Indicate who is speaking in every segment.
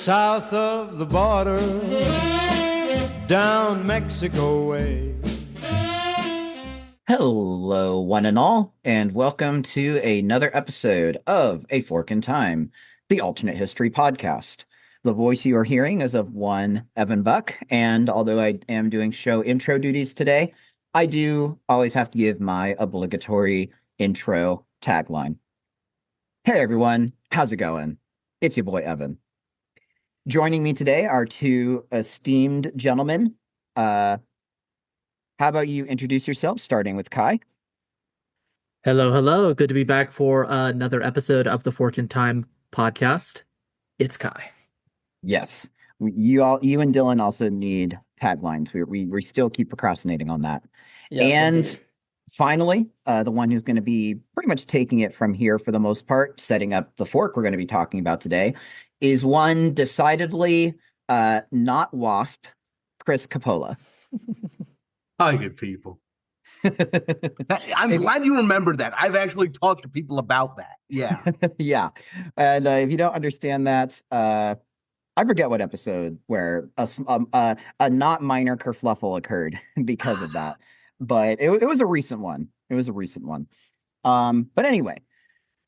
Speaker 1: south of the border, down Mexico way.
Speaker 2: Hello, one and all, and welcome to another episode of A Fork in Time, the alternate history podcast. The voice you are hearing is of one Evan Buck, and although I am doing show intro duties today, I do always have to give my obligatory intro tagline. Hey everyone, how's it going? It's your boy Evan. Joining me today are two esteemed gentlemen. How about you introduce yourself, starting with Kai?
Speaker 3: Hello, hello. Good to be back for another episode of the Fork in Time podcast. It's Kai.
Speaker 2: Yes, you and Dylan also need taglines. We still keep procrastinating on that.
Speaker 3: Yes,
Speaker 2: and
Speaker 3: indeed.
Speaker 2: Finally, the one who's going to be pretty much taking it from here for the most part, setting up the fork we're going to be talking about today, is one decidedly not WASP, Chris Coppola.
Speaker 4: Hi, good people. I'm glad you remembered that. I've actually talked to people about that. Yeah.
Speaker 2: Yeah. And if you don't understand that, I forget what episode where a not minor kerfluffle occurred because of that. But it was a recent one. But anyway,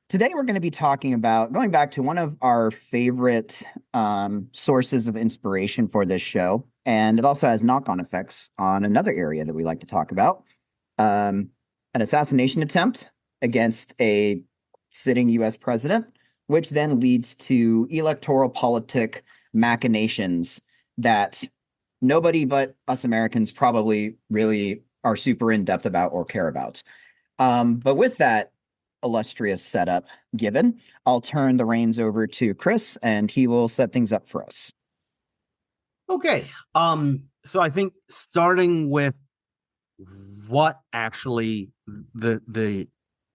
Speaker 2: today we're going to be talking about going back to one of our favorite sources of inspiration for this show. And it also has knock-on effects on another area that we like to talk about. An assassination attempt against a sitting U.S. president, which then leads to electoral politic machinations that nobody but us Americans probably really are super in-depth about or care about. But with that illustrious setup given, I'll turn the reins over to Chris, and he will set things up for us.
Speaker 4: Okay. So I think starting with what actually the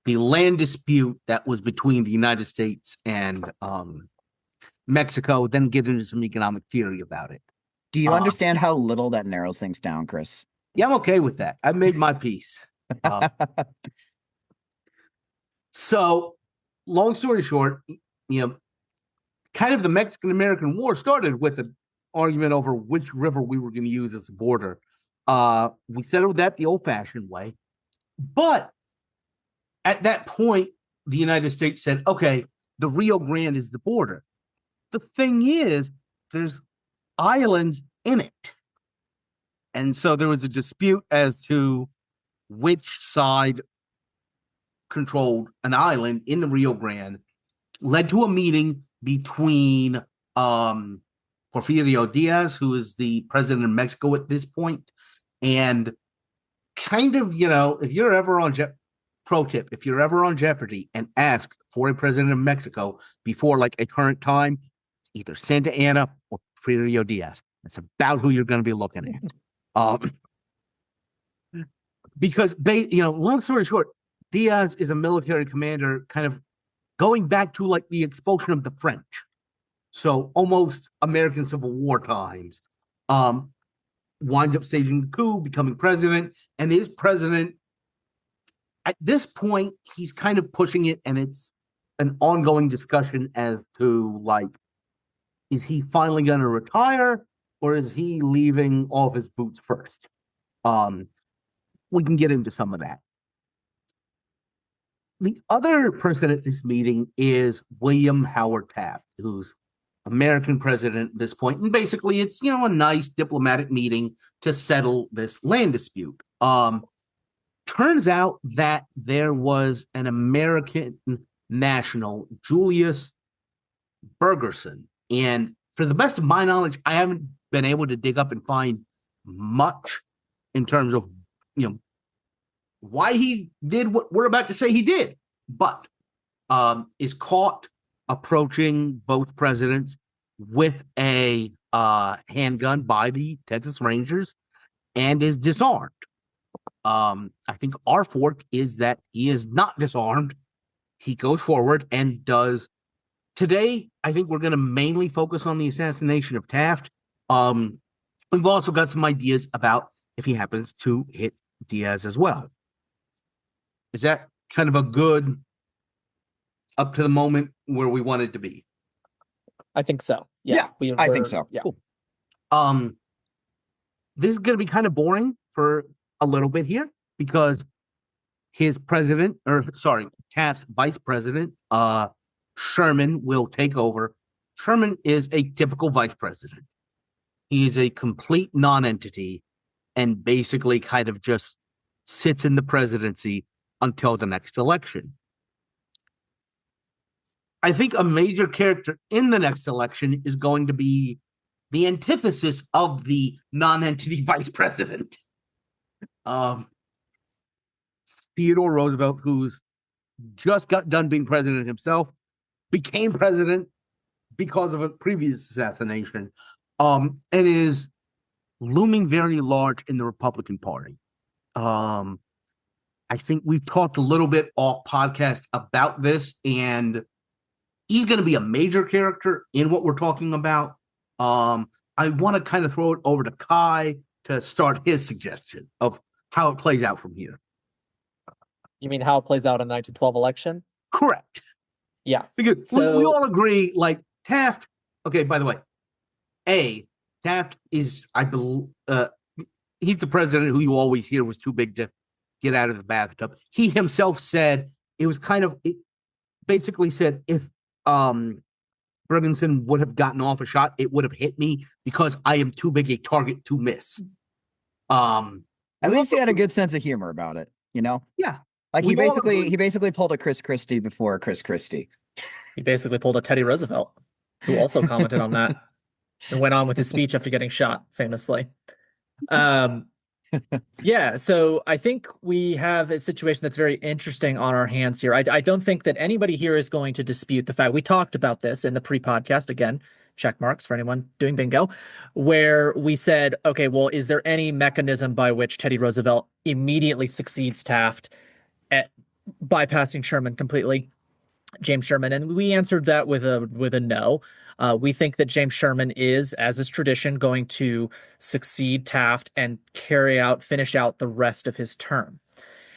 Speaker 4: land dispute that was between the United States and Mexico, then get into some economic theory about it.
Speaker 2: Do you understand how little that narrows things down, Chris?
Speaker 4: Yeah, I'm okay with that. I've made my peace. So, long story short, kind of the Mexican-American War started with an argument over which river we were going to use as the border. We settled that the old-fashioned way. But at that point, the United States said, okay, the Rio Grande is the border. The thing is, there's islands in it. And so there was a dispute as to which side controlled an island in the Rio Grande, led to a meeting between Porfirio Diaz, who is the president of Mexico at this point, and kind of, if you're ever on pro tip, if you're ever on Jeopardy and ask for a president of Mexico before like a current time, either Santa Anna or Porfirio Diaz. That's about who you're going to be looking at. Because long story short, Diaz is a military commander kind of going back to like the expulsion of the French. So almost American Civil War times. Winds up staging the coup, becoming president, and is president. At this point, he's kind of pushing it, and it's an ongoing discussion as to like, is he finally going to retire, or is he leaving off his boots first? We can get into some of that. The other person at this meeting is William Howard Taft, who's American president at this point. And basically, it's, a nice diplomatic meeting to settle this land dispute. Turns out that there was an American national, Julius Bergerson. And for the best of my knowledge, I haven't been able to dig up and find much in terms of, why he did what we're about to say he did, but is caught approaching both presidents with a handgun by the Texas Rangers and is disarmed. I think our fork is that he is not disarmed. He goes forward and does. Today, I think we're going to mainly focus on the assassination of Taft. We've also got some ideas about if he happens to hit Diaz as well. Is that kind of a good up to the moment where we wanted to be?
Speaker 3: I think so.
Speaker 2: Yeah, I think so.
Speaker 3: Yeah.
Speaker 4: Cool. This is going to be kind of boring for a little bit here because Taft's vice president, Sherman, will take over. Sherman is a typical vice president. He is a complete non-entity and basically kind of just sits in the presidency until the next election. I think a major character in the next election is going to be the antithesis of the non-entity vice president. Theodore Roosevelt, who's just got done being president himself, became president because of a previous assassination, and is looming very large in the Republican Party. I think we've talked a little bit off podcast about this, and he's going to be a major character in what we're talking about. I want to kind of throw it over to Kai to start his suggestion of how it plays out from here.
Speaker 3: You mean how it plays out in the 1912 election?
Speaker 4: Correct.
Speaker 3: Yeah.
Speaker 4: Because we all agree, like, Taft, okay, by the way, Taft is, I believe, he's the president who you always hear was too big to get out of the bathtub. He himself said it basically said if Ferguson would have gotten off a shot, it would have hit me because I am too big a target to miss.
Speaker 2: At least he had a good sense of humor about it, you know?
Speaker 4: Yeah.
Speaker 2: Like he basically pulled a Chris Christie before Chris Christie.
Speaker 3: He basically pulled a Teddy Roosevelt, who also commented on that and went on with his speech after getting shot, famously. Yeah, so I think we have a situation that's very interesting on our hands here. I don't think that anybody here is going to dispute the fact we talked about this in the pre-podcast, again, check marks for anyone doing bingo, where we said, okay, well, is there any mechanism by which Teddy Roosevelt immediately succeeds Taft at bypassing Sherman completely, James Sherman? And we answered that with a no. We think that James Sherman is, as is tradition, going to succeed Taft and finish out the rest of his term.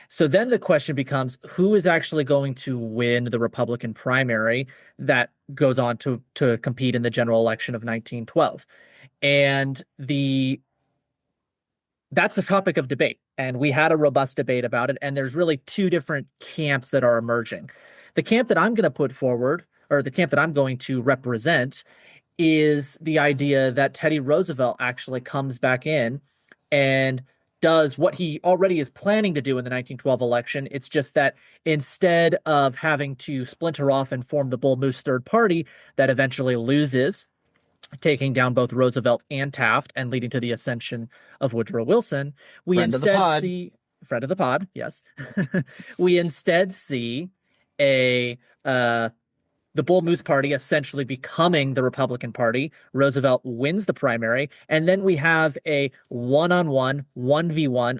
Speaker 3: So then the question becomes, who is actually going to win the Republican primary that goes on to compete in the general election of 1912? And that's a topic of debate. And we had a robust debate about it. And there's really two different camps that are emerging. The camp that I'm going to put forward, or the camp that I'm going to represent, is the idea that Teddy Roosevelt actually comes back in and does what he already is planning to do in the 1912 election. It's just that instead of having to splinter off and form the Bull Moose Third Party that eventually loses, taking down both Roosevelt and Taft and leading to the ascension of Woodrow Wilson, we instead see friend of the pod, yes. We instead see the Bull Moose Party essentially becoming the Republican Party. Roosevelt wins the primary, and then we have a one-on-one, 1v1,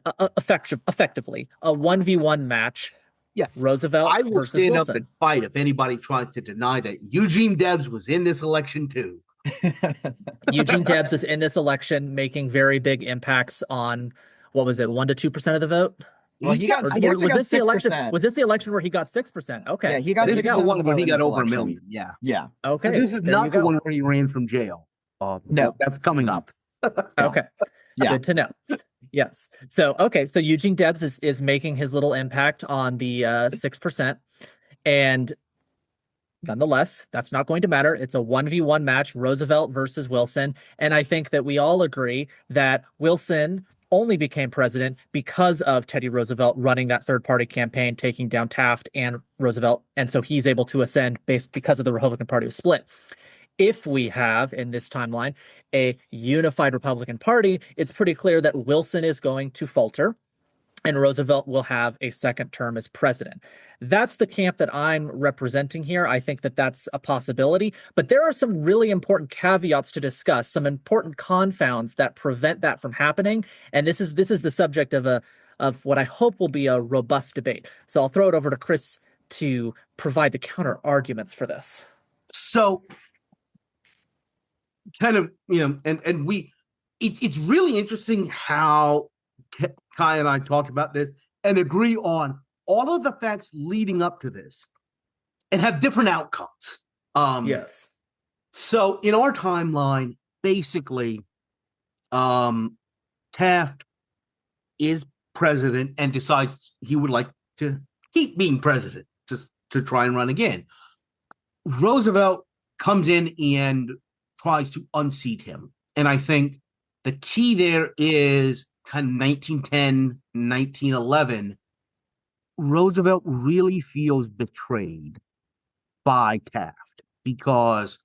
Speaker 3: effectively a 1v1 match.
Speaker 4: Yeah,
Speaker 3: Roosevelt
Speaker 4: I will
Speaker 3: versus
Speaker 4: stand
Speaker 3: Wilson.
Speaker 4: up and fight if anybody tries to deny that Eugene Debs was in this election too.
Speaker 3: Eugene Debs was in this election, making very big impacts on, what was it, 1 to 2% of the vote?
Speaker 2: Well, he got,
Speaker 3: Or
Speaker 2: I guess
Speaker 3: was
Speaker 2: he got
Speaker 3: this the election?
Speaker 2: 6%.
Speaker 3: Was this the election where he got 6%? Okay.
Speaker 2: Yeah, he got
Speaker 4: This is
Speaker 2: 6%
Speaker 4: the one
Speaker 2: of the
Speaker 4: where
Speaker 2: vote
Speaker 4: he
Speaker 2: in
Speaker 4: got
Speaker 2: this
Speaker 4: over a
Speaker 2: election.
Speaker 4: million. Yeah.
Speaker 2: Yeah.
Speaker 3: Okay.
Speaker 4: But this is
Speaker 3: there
Speaker 4: not
Speaker 3: you
Speaker 4: the
Speaker 3: go.
Speaker 4: one where he ran from jail.
Speaker 2: No.
Speaker 4: That's coming up.
Speaker 3: Okay.
Speaker 2: Yeah.
Speaker 3: Good to know. Yes. So, okay. So Eugene Debs is making his little impact on the 6%. And nonetheless, that's not going to matter. It's a 1v1 match, Roosevelt versus Wilson. And I think that we all agree that Wilson only became president because of Teddy Roosevelt running that third-party campaign, taking down Taft and Roosevelt. And so he's able to ascend because of the Republican Party was split. If we have, in this timeline, a unified Republican Party, it's pretty clear that Wilson is going to falter and Roosevelt will have a second term as president. That's the camp that I'm representing here. I think that that's a possibility, but there are some really important caveats to discuss, some important confounds that prevent that from happening. And this is the subject of what I hope will be a robust debate. So I'll throw it over to Chris to provide the counter arguments for this.
Speaker 4: So kind of, and it's really interesting how Kai and I talked about this and agree on all of the facts leading up to this and have different outcomes.
Speaker 3: Yes.
Speaker 4: So in our timeline, basically, Taft is president and decides he would like to keep being president, just to try and run again. Roosevelt comes in and tries to unseat him. And I think the key there is kind of 1910, 1911. Roosevelt really feels betrayed by Taft because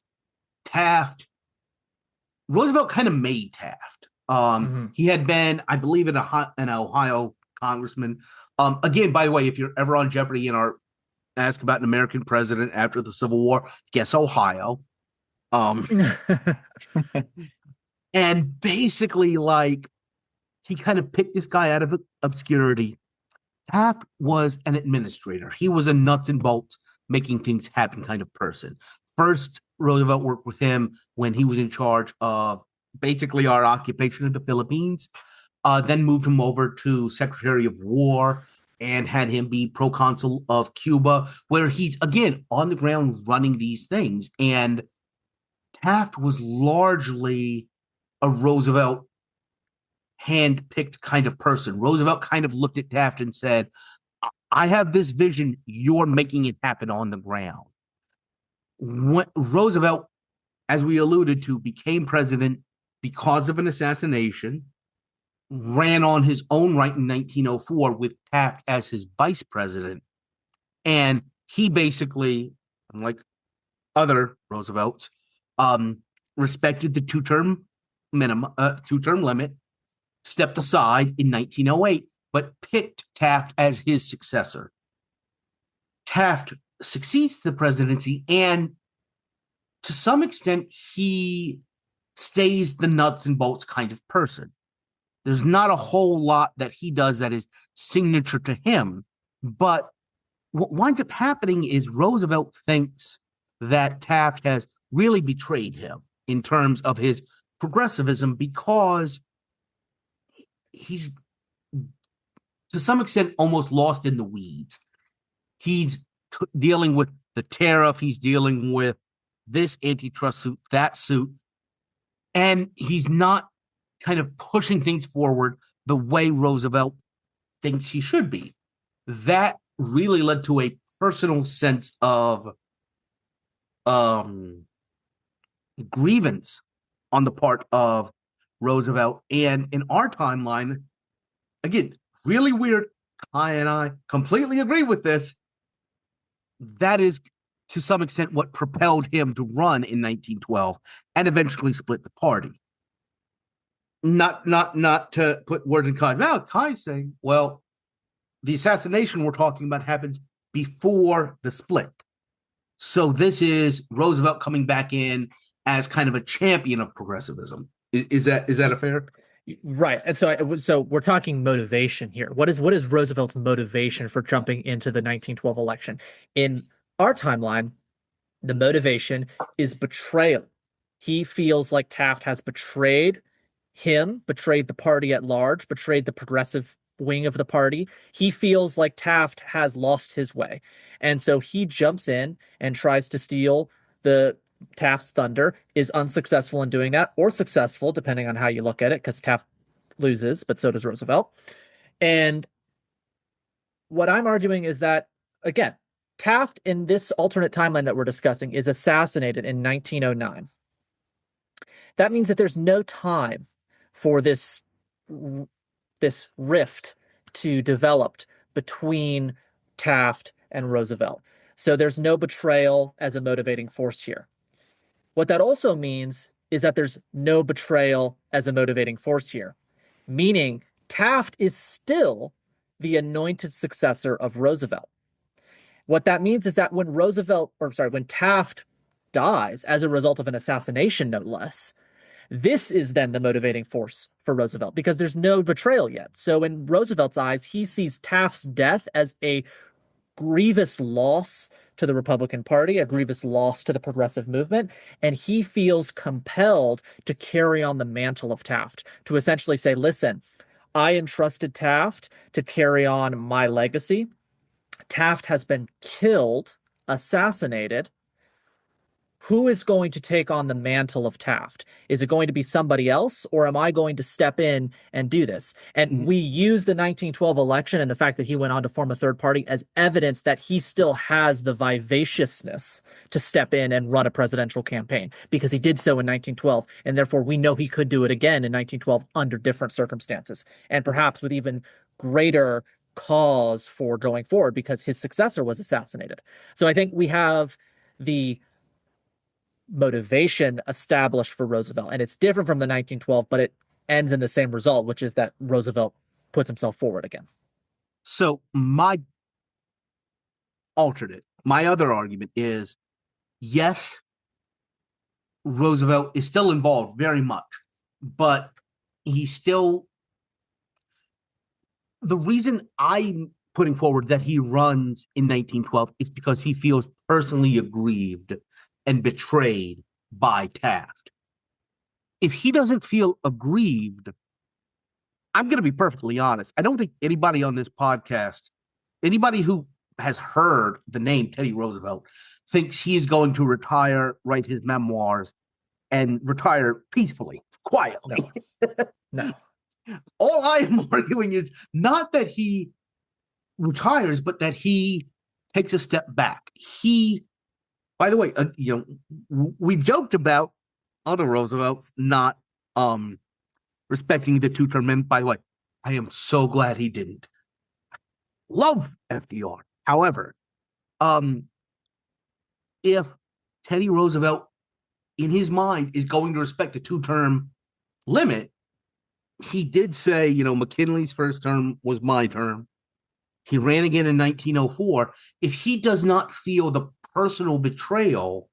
Speaker 4: Roosevelt kind of made Taft. He had been, I believe, an Ohio congressman. Again, by the way, if you're ever on Jeopardy and are asked about an American president after the Civil War, guess Ohio. And basically, like, he kind of picked this guy out of obscurity. Taft was an administrator. He was a nuts and bolts, making things happen kind of person. First, Roosevelt worked with him when he was in charge of basically our occupation of the Philippines, then moved him over to Secretary of War and had him be proconsul of Cuba, where he's, again, on the ground running these things. And Taft was largely a Roosevelt hand-picked kind of person. Roosevelt kind of looked at Taft and said, I have this vision, you're making it happen on the ground. When Roosevelt, as we alluded to, became president because of an assassination, ran on his own right in 1904 with Taft as his vice president. And he basically, unlike other Roosevelts, respected the two-term limit, stepped aside in 1908, but picked Taft as his successor. Taft succeeds to the presidency, and to some extent, he stays the nuts and bolts kind of person. There's not a whole lot that he does that is signature to him, but what winds up happening is Roosevelt thinks that Taft has really betrayed him in terms of his progressivism because he's, to some extent, almost lost in the weeds. He's dealing with the tariff. He's dealing with this antitrust suit, that suit. And he's not kind of pushing things forward the way Roosevelt thinks he should be. That really led to a personal sense of grievance on the part of Roosevelt. And in our timeline, again, really weird. Kai and I completely agree with this. That is, to some extent, what propelled him to run in 1912 and eventually split the party. Not to put words in Kai's mouth. Kai's saying, well, the assassination we're talking about happens before the split. So this is Roosevelt coming back in as kind of a champion of progressivism. Is that a fair?
Speaker 3: Right. And so we're talking motivation here. What is Roosevelt's motivation for jumping into the 1912 election? In our timeline, the motivation is betrayal. He feels like Taft has betrayed him, betrayed the party at large, betrayed the progressive wing of the party. He feels like Taft has lost his way. And so he jumps in and tries to steal the Taft's thunder, is unsuccessful in doing that, or successful, depending on how you look at it, because Taft loses, but so does Roosevelt. And what I'm arguing is that, again, Taft in this alternate timeline that we're discussing is assassinated in 1909. That means that there's no time for this rift to develop between Taft and Roosevelt. So there's no betrayal as a motivating force here. What that also means is that there's no betrayal as a motivating force here, meaning Taft is still the anointed successor of Roosevelt. What that means is that when Taft dies as a result of an assassination, no less, this is then the motivating force for Roosevelt because there's no betrayal yet. So in Roosevelt's eyes, he sees Taft's death as a grievous loss to the Republican Party, a grievous loss to the progressive movement, and he feels compelled to carry on the mantle of Taft, to essentially say, listen, I entrusted Taft to carry on my legacy. Taft has been killed, assassinated. who is going to take on the mantle of Taft? Is it going to be somebody else, or am I going to step in and do this? And we use the 1912 election and the fact that he went on to form a third party as evidence that he still has the vivaciousness to step in and run a presidential campaign, because he did so in 1912. And therefore, we know he could do it again in 1912 under different circumstances, and perhaps with even greater cause for going forward because his successor was assassinated. So I think we have the motivation established for Roosevelt, and it's different from the 1912, but it ends in the same result, which is that Roosevelt puts himself forward again.
Speaker 4: So my other argument is, yes, Roosevelt is still involved very much, but he's still, the reason I'm putting forward that he runs in 1912 is because he feels personally aggrieved and betrayed by Taft. If he doesn't feel aggrieved, I'm going to be perfectly honest, I don't think anybody on this podcast, anybody who has heard the name Teddy Roosevelt, thinks he is going to retire, write his memoirs, and retire peacefully, quietly.
Speaker 3: No.
Speaker 4: All I am arguing is not that he retires, but that he takes a step back. He, by the way, we joked about other Roosevelts not respecting the two-term men. By the way, I am so glad he didn't. Love FDR. However, if Teddy Roosevelt, in his mind, is going to respect the two-term limit, he did say, McKinley's first term was my term. He ran again in 1904. If he does not feel the personal betrayal,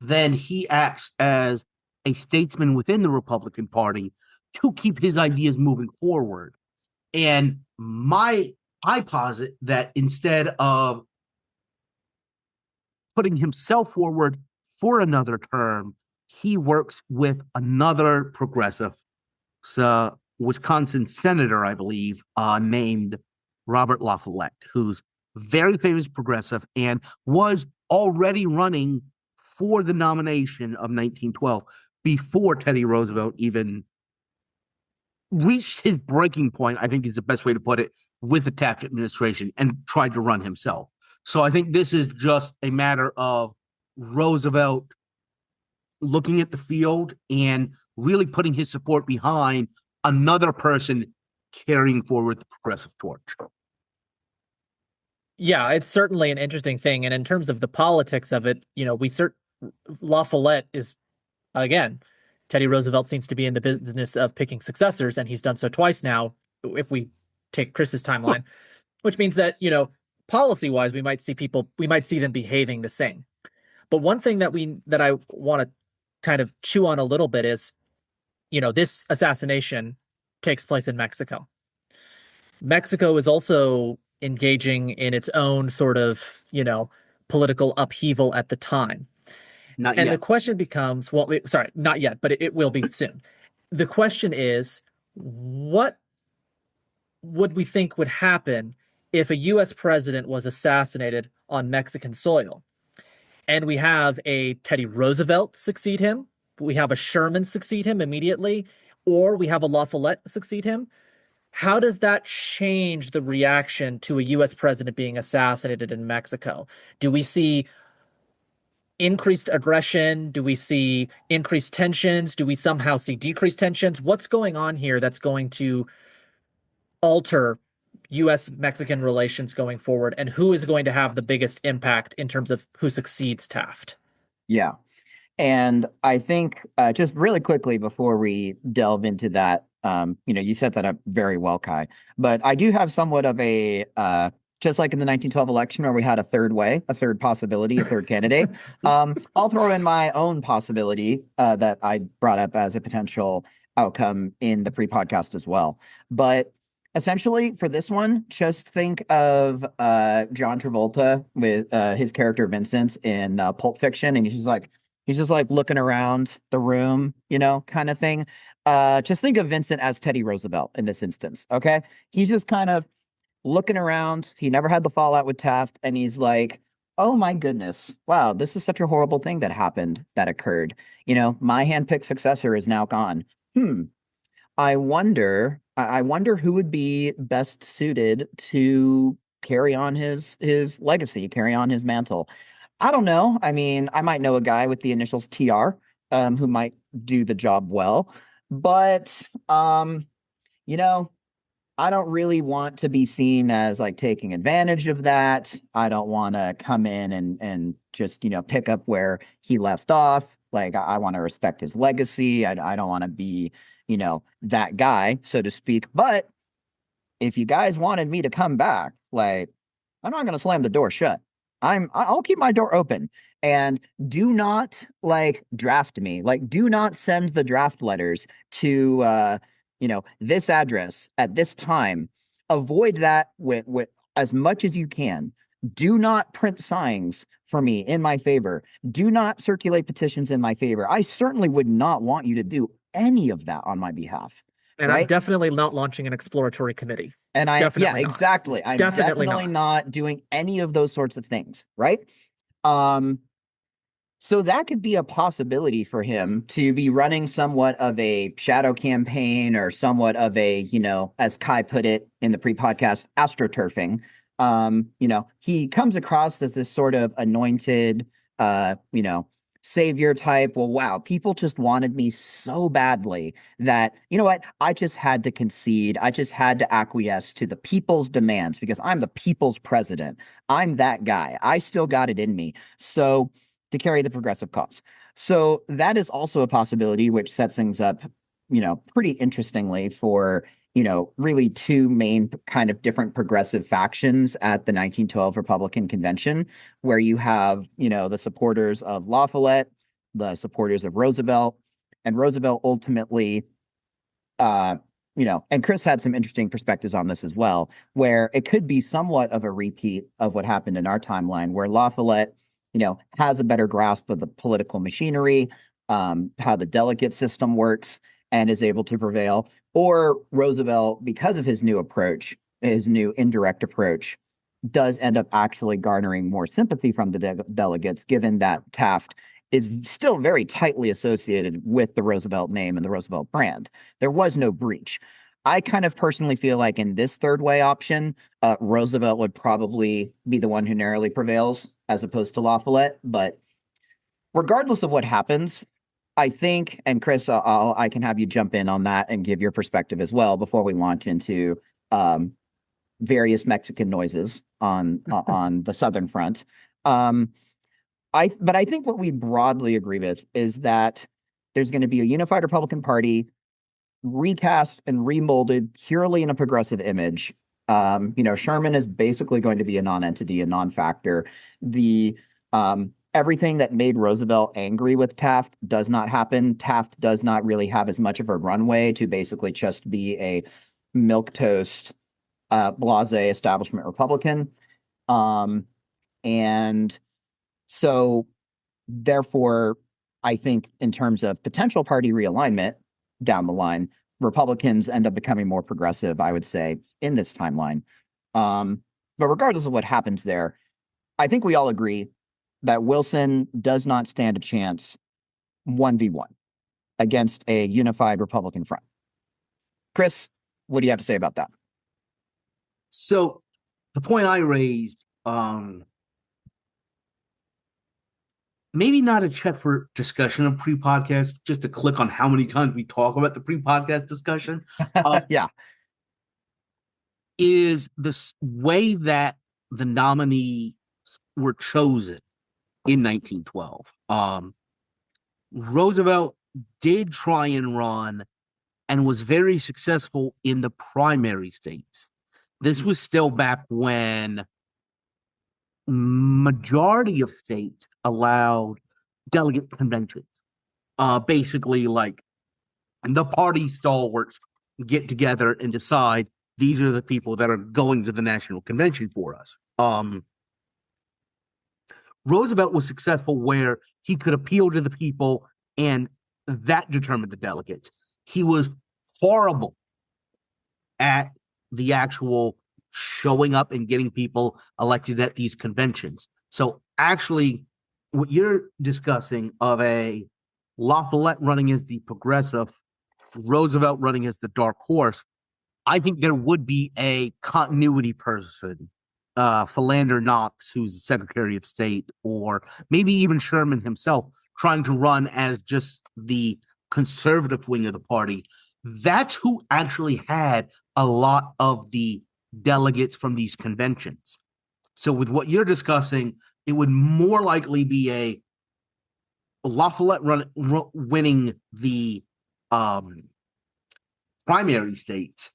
Speaker 4: then he acts as a statesman within the Republican Party to keep his ideas moving forward. And I posit that instead of putting himself forward for another term, he works with another progressive, Wisconsin senator, I believe, named Robert La Follette, who's very famous progressive and was already running for the nomination of 1912 before Teddy Roosevelt even reached his breaking point, I think is the best way to put it, with the Taft administration and tried to run himself. So I think this is just a matter of Roosevelt looking at the field and really putting his support behind another person carrying forward the progressive torch.
Speaker 3: Yeah, it's certainly an interesting thing. And in terms of the politics of it, La Follette is, again, Teddy Roosevelt seems to be in the business of picking successors, and he's done so twice now, if we take Chris's timeline, which means that, policy-wise, we might see them behaving the same. But one thing that I want to kind of chew on a little bit is, this assassination takes place in Mexico. Mexico is also engaging in its own sort of, political upheaval at the time.
Speaker 4: Not yet.
Speaker 3: The question becomes, not yet, but it will be soon. The question is, what would we think would happen if a U.S. president was assassinated on Mexican soil? And we have a Teddy Roosevelt succeed him, we have a Sherman succeed him immediately, or we have a La Follette succeed him. How does that change the reaction to a U.S. president being assassinated in Mexico? Do we see increased aggression? Do we see increased tensions? Do we somehow see decreased tensions? What's going on here that's going to alter U.S.-Mexican relations going forward? And who is going to have the biggest impact in terms of who succeeds Taft?
Speaker 2: Yeah. And I think just really quickly before we delve into that, you set that up very well, Kai. But I do have somewhat of a, just like in the 1912 election where we had a third possibility, a third candidate. I'll throw in my own possibility that I brought up as a potential outcome in the pre-podcast as well. But essentially for this one, just think of John Travolta with his character Vincent in Pulp Fiction. And he's just like looking around the room, kind of thing. Just think of Vincent as Teddy Roosevelt in this instance. Okay. He's just kind of looking around. He never had the fallout with Taft. And he's like Oh my goodness. Wow, this is such a horrible thing that occurred. My handpicked successor is now gone. Hmm. I wonder who would be best suited to carry on his legacy, carry on his mantle. I don't know. I mean, I might know a guy with the initials TR, who might do the job well, but you know, I don't really want to be seen as like taking advantage of that. I don't want to come in and just, pick up where he left off. Like I want to respect his legacy. I don't want to be, that guy, so to speak. But if you guys wanted me to come back, like I'm not going to slam the door shut. I'll keep my door open, and do not like draft me. Like do not send the draft letters to this address at this time. Avoid that with as much as you can. Do not print signs for me in my favor. Do not circulate petitions in my favor. I certainly would not want you to do any of that on my behalf.
Speaker 3: And I'm
Speaker 2: Right?
Speaker 3: definitely not launching an exploratory committee.
Speaker 2: And yeah,
Speaker 3: Definitely not.
Speaker 2: exactly. I'm
Speaker 3: Definitely
Speaker 2: definitely
Speaker 3: not.
Speaker 2: not doing any of those sorts of things, right? Um, so that could be a possibility for him to be running somewhat of a shadow campaign or somewhat of a, as Kai put it in the pre-podcast, astroturfing. He comes across as this sort of anointed, savior type. Well, wow, people just wanted me so badly that, you know what? I just had to concede. I just had to acquiesce to the people's demands because I'm the people's president. I'm that guy. I still got it in me. So to carry the progressive cause. So that is also a possibility, which sets things up, pretty interestingly for, really two main kind of different progressive factions at the 1912 Republican Convention, where you have, the supporters of La Follette, the supporters of Roosevelt, and Roosevelt ultimately, and Chris had some interesting perspectives on this as well, where it could be somewhat of a repeat of what happened in our timeline, where La Follette, has a better grasp of the political machinery, how the delegate system works, and is able to prevail. Or Roosevelt, because of his new approach, his new indirect approach, does end up actually garnering more sympathy from the delegates, given that Taft is still very tightly associated with the Roosevelt name and the Roosevelt brand. There was no breach. I kind of personally feel like in this third way option, Roosevelt would probably be the one who narrowly prevails as opposed to La Follette. But regardless of what happens, I think, and Chris, I can have you jump in on that and give your perspective as well before we launch into various Mexican noises on the Southern Front. But I think what we broadly agree with is that there's going to be a unified Republican Party recast and remolded purely in a progressive image. Sherman is basically going to be a non-entity, a non-factor. The everything that made Roosevelt angry with Taft does not happen. Taft does not really have as much of a runway to basically just be a milquetoast, blasé establishment Republican. And so therefore, I think in terms of potential party realignment down the line, Republicans end up becoming more progressive, I would say, in this timeline. But regardless of what happens there, I think we all agree that Wilson does not stand a chance 1v1 against a unified Republican front. Chris, what do you have to say about that?
Speaker 4: So the point I raised, maybe not a check for discussion of pre-podcast, just to click on how many times we talk about the pre-podcast discussion.
Speaker 2: Yeah.
Speaker 4: Is the way that the nominees were chosen in 1912. Roosevelt did try and run and was very successful in the primary states. This was still back when majority of states allowed delegate conventions. Basically, like the party stalwarts get together and decide these are the people that are going to the national convention for us. Roosevelt was successful where he could appeal to the people and that determined the delegates. He was horrible at the actual showing up and getting people elected at these conventions. So actually what you're discussing of a La running as the progressive, Roosevelt running as the dark horse, I think there would be a continuity person, Philander Knox, who's the Secretary of State, or maybe even Sherman himself, trying to run as just the conservative wing of the party. That's who actually had a lot of the delegates from these conventions. So with what you're discussing, it would more likely be a Lafayette winning the primary states.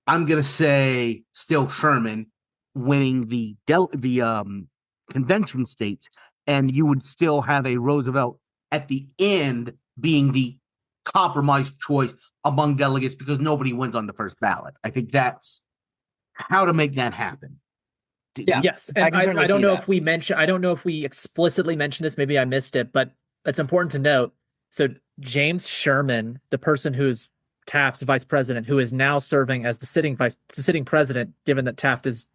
Speaker 4: I'm gonna say still Sherman winning the convention states, and you would still have a Roosevelt at the end being the compromised choice among delegates because nobody wins on the first ballot. I think that's how to make that happen.
Speaker 2: Yeah.
Speaker 3: Yes, and
Speaker 2: I can certainly
Speaker 3: I don't
Speaker 2: see
Speaker 3: know
Speaker 2: that.
Speaker 3: if we mentioned. I don't know if we explicitly mentioned this. Maybe I missed it, but it's important to note. So James Sherman, the person who's Taft's vice president, who is now serving as the sitting president, given that Taft is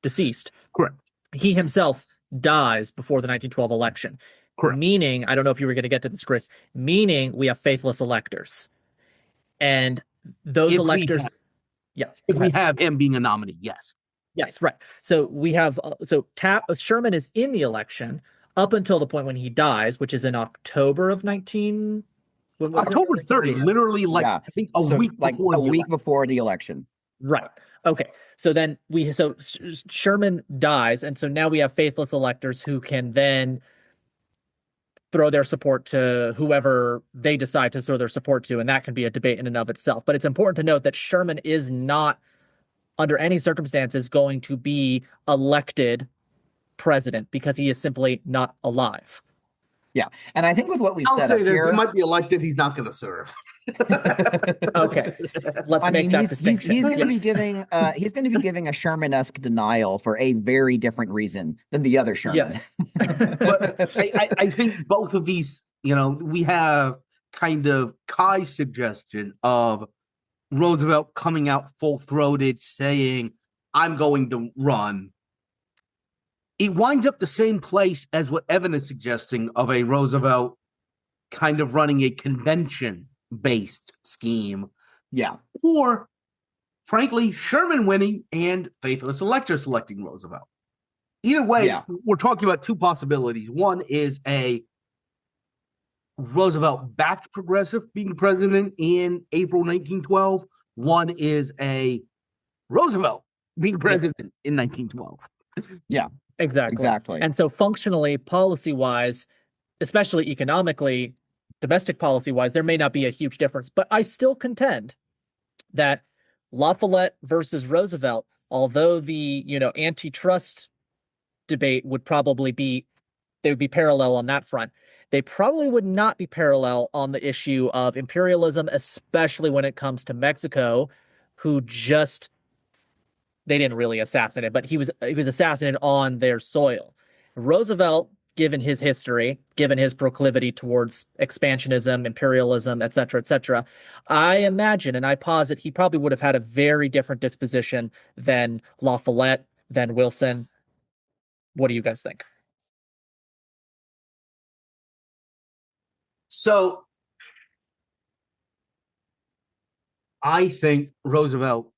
Speaker 3: deceased,
Speaker 4: Correct.
Speaker 3: he himself dies before the 1912 election.
Speaker 4: Correct.
Speaker 3: Meaning, I don't know if you were going to get to this, Chris. Meaning, we have faithless electors, and those electors.
Speaker 4: If we have him being a nominee, yes.
Speaker 3: Yes, right. So we have Sherman is in the election up until the point when he dies, which is in October of 19. When was
Speaker 4: October 30, literally
Speaker 2: Yeah.
Speaker 4: I think a week before
Speaker 2: a week before the election.
Speaker 3: Right. Okay. So then Sherman dies, and so now we have faithless electors who can then throw their support to whoever they decide to throw their support to, and that can be a debate in and of itself. But it's important to note that Sherman is not, under any circumstances, going to be elected president because he is simply not alive.
Speaker 2: Yeah, and I think with what we've
Speaker 4: I'll
Speaker 2: said
Speaker 4: say
Speaker 2: up
Speaker 4: this,
Speaker 2: here,
Speaker 4: he might be elected. He's not going to serve.
Speaker 3: Okay, let's
Speaker 2: I
Speaker 3: make
Speaker 2: mean,
Speaker 3: that
Speaker 2: he's
Speaker 3: distinction.
Speaker 2: going to be
Speaker 3: Yes.
Speaker 2: giving he's going to be giving a Sherman-esque denial for a very different reason than the other Sherman.
Speaker 3: Yes.
Speaker 4: But I think both of these, we have kind of Kai's suggestion of Roosevelt coming out full-throated saying, I'm going to run. It winds up the same place as what Evan is suggesting of a Roosevelt kind of running a convention-based scheme.
Speaker 2: Yeah.
Speaker 4: Or, frankly, Sherman winning and faithless electors selecting Roosevelt. Either way, We're talking about two possibilities. One is a Roosevelt-backed progressive being president in April 1912. One is a Roosevelt being president in 1912.
Speaker 2: Yeah.
Speaker 3: Exactly. And so functionally, policy-wise, especially economically, domestic policy-wise, there may not be a huge difference. But I still contend that Lafayette versus Roosevelt, although the antitrust debate would probably be, they would be parallel on that front, they probably would not be parallel on the issue of imperialism, especially when it comes to Mexico, who just, they didn't really assassinate, but he was assassinated on their soil. Roosevelt, given his history, given his proclivity towards expansionism, imperialism, et cetera, I imagine and I posit he probably would have had a very different disposition than Lafayette, than Wilson. What do you guys think?
Speaker 4: So I think Roosevelt,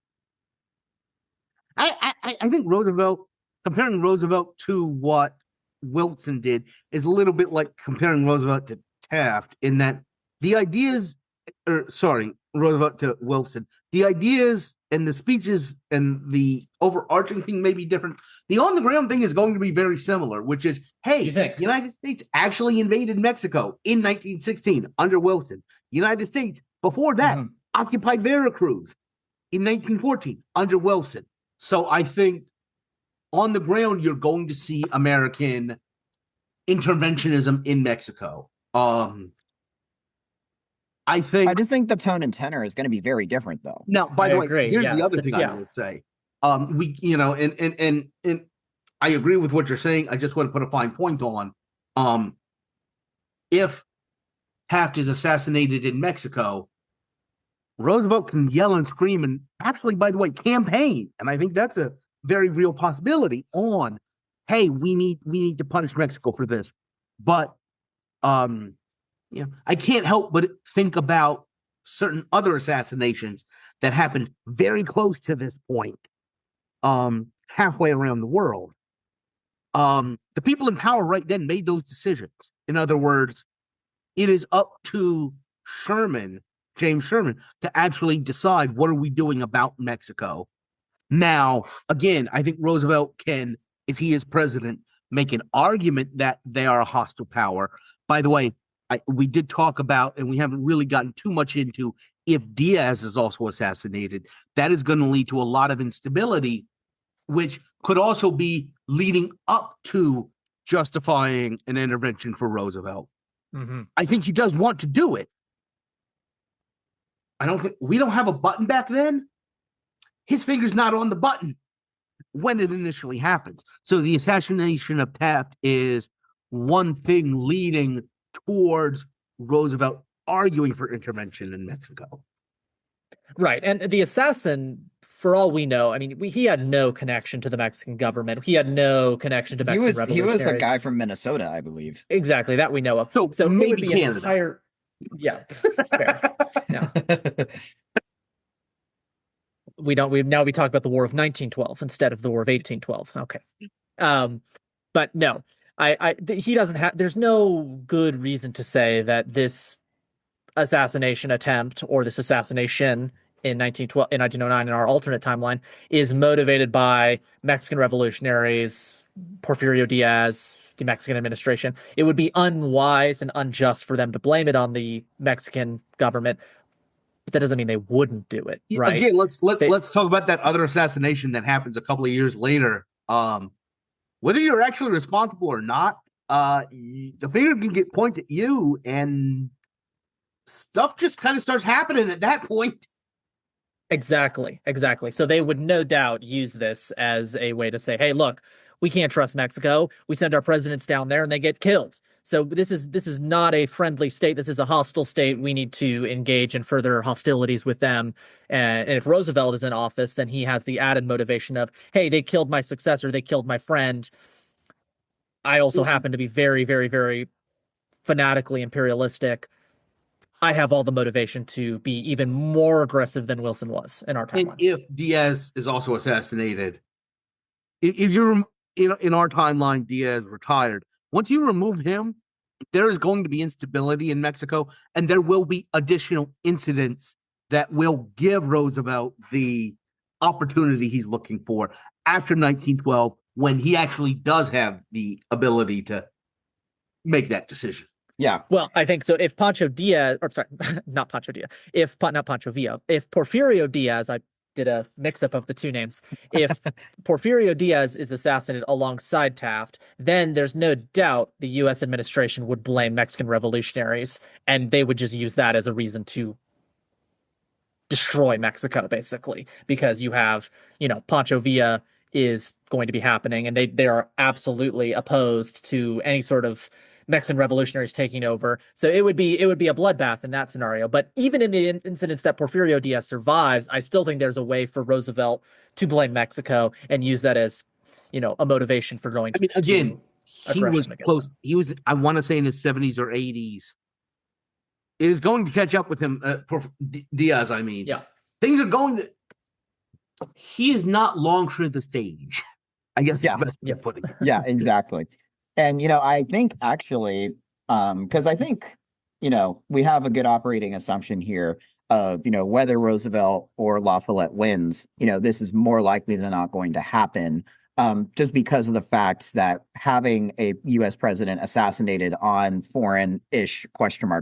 Speaker 4: I think Roosevelt, comparing Roosevelt to what Wilson did is a little bit like comparing Roosevelt to Taft in that the ideas, Roosevelt to Wilson, the ideas and the speeches and the overarching thing may be different. The on-the-ground thing is going to be very similar, which is, hey, the United States actually invaded Mexico in 1916 under Wilson. The United States, before that, occupied Veracruz in 1914 under Wilson. So I think on the ground, you're going to see American interventionism in Mexico. I
Speaker 2: just think the tone and tenor is going to be very different, though.
Speaker 4: Now, by the way, here's the other thing I would say. And I agree with what you're saying. I just want to put a fine point on. If Taft is assassinated in Mexico, Roosevelt can yell and scream and actually, by the way, campaign. And I think that's a very real possibility on hey, we need to punish Mexico for this. But I can't help but think about certain other assassinations that happened very close to this point, halfway around the world. The people in power right then made those decisions. In other words, it is up to James Sherman, to actually decide what are we doing about Mexico. Now, again, I think Roosevelt can, if he is president, make an argument that they are a hostile power. By the way, we did talk about, and we haven't really gotten too much into, if Diaz is also assassinated, that is going to lead to a lot of instability, which could also be leading up to justifying an intervention for Roosevelt.
Speaker 3: Mm-hmm.
Speaker 4: I think he does want to do it. We don't have a button back then. His finger's not on the button when it initially happens. So the assassination of Taft is one thing leading towards Roosevelt arguing for intervention in Mexico.
Speaker 3: Right. And the assassin, for all we know, I mean, he had no connection to the Mexican government. He had no connection to Mexican
Speaker 2: He
Speaker 3: revolutionaries.
Speaker 2: was a guy from Minnesota, I believe.
Speaker 3: Exactly, that we know of.
Speaker 4: So
Speaker 3: it
Speaker 4: maybe
Speaker 3: would be
Speaker 4: Canada.
Speaker 3: entire. Yeah, fair. Yeah. We talk about the War of 1912 instead of the War of 1812. Okay. But no, he doesn't have. There's no good reason to say that this assassination attempt or this assassination in 1909 in our alternate timeline is motivated by Mexican revolutionaries, Porfirio Diaz, the Mexican administration. It would be unwise and unjust for them to blame it on the Mexican government. But that doesn't mean they wouldn't do it, right?
Speaker 4: Again, let's talk about that other assassination that happens a couple of years later. Whether you're actually responsible or not, the finger can get pointed at you, and stuff just kind of starts happening at that point.
Speaker 3: Exactly. So they would no doubt use this as a way to say, hey, look, we can't trust Mexico. We send our presidents down there and they get killed. So this is not a friendly state. This is a hostile state. We need to engage in further hostilities with them. And if Roosevelt is in office, then he has the added motivation of, hey, they killed my successor. They killed my friend. I also happen to be very, very, very fanatically imperialistic. I have all the motivation to be even more aggressive than Wilson was in our timeline.
Speaker 4: And if Diaz is also assassinated, if you're in our timeline, Diaz retired. Once you remove him, there is going to be instability in Mexico, and there will be additional incidents that will give Roosevelt the opportunity he's looking for after 1912, when he actually does have the ability to make that decision.
Speaker 2: Yeah.
Speaker 3: Well, I think so. If Pancho Diaz, or sorry, not Pancho Diaz, not Pancho Villa, if Porfirio Diaz, I did a mix-up of the two names. If Porfirio Diaz is assassinated alongside Taft, then there's no doubt the U.S. administration would blame Mexican revolutionaries, and they would just use that as a reason to destroy Mexico, basically, because you have, Pancho Villa is going to be happening, and they are absolutely opposed to any sort of Mexican revolutionaries taking over. So it would be a bloodbath in that scenario. But even in the incidents that Porfirio Diaz survives, I still think there's a way for Roosevelt to blame Mexico and use that as, a motivation for going.
Speaker 4: I mean, again, he was close.
Speaker 3: Them.
Speaker 4: He was, I want to say, in his 70s or 80s. It is going to catch up with him. Diaz, I mean,
Speaker 3: yeah,
Speaker 4: things are going to. He is not long for the stage, I guess.
Speaker 2: Yeah. Yeah, exactly. And, I think actually, because I think, we have a good operating assumption here of, whether Roosevelt or La Follette wins, this is more likely than not going to happen, just because of the fact that having a U.S. president assassinated on foreign-ish ?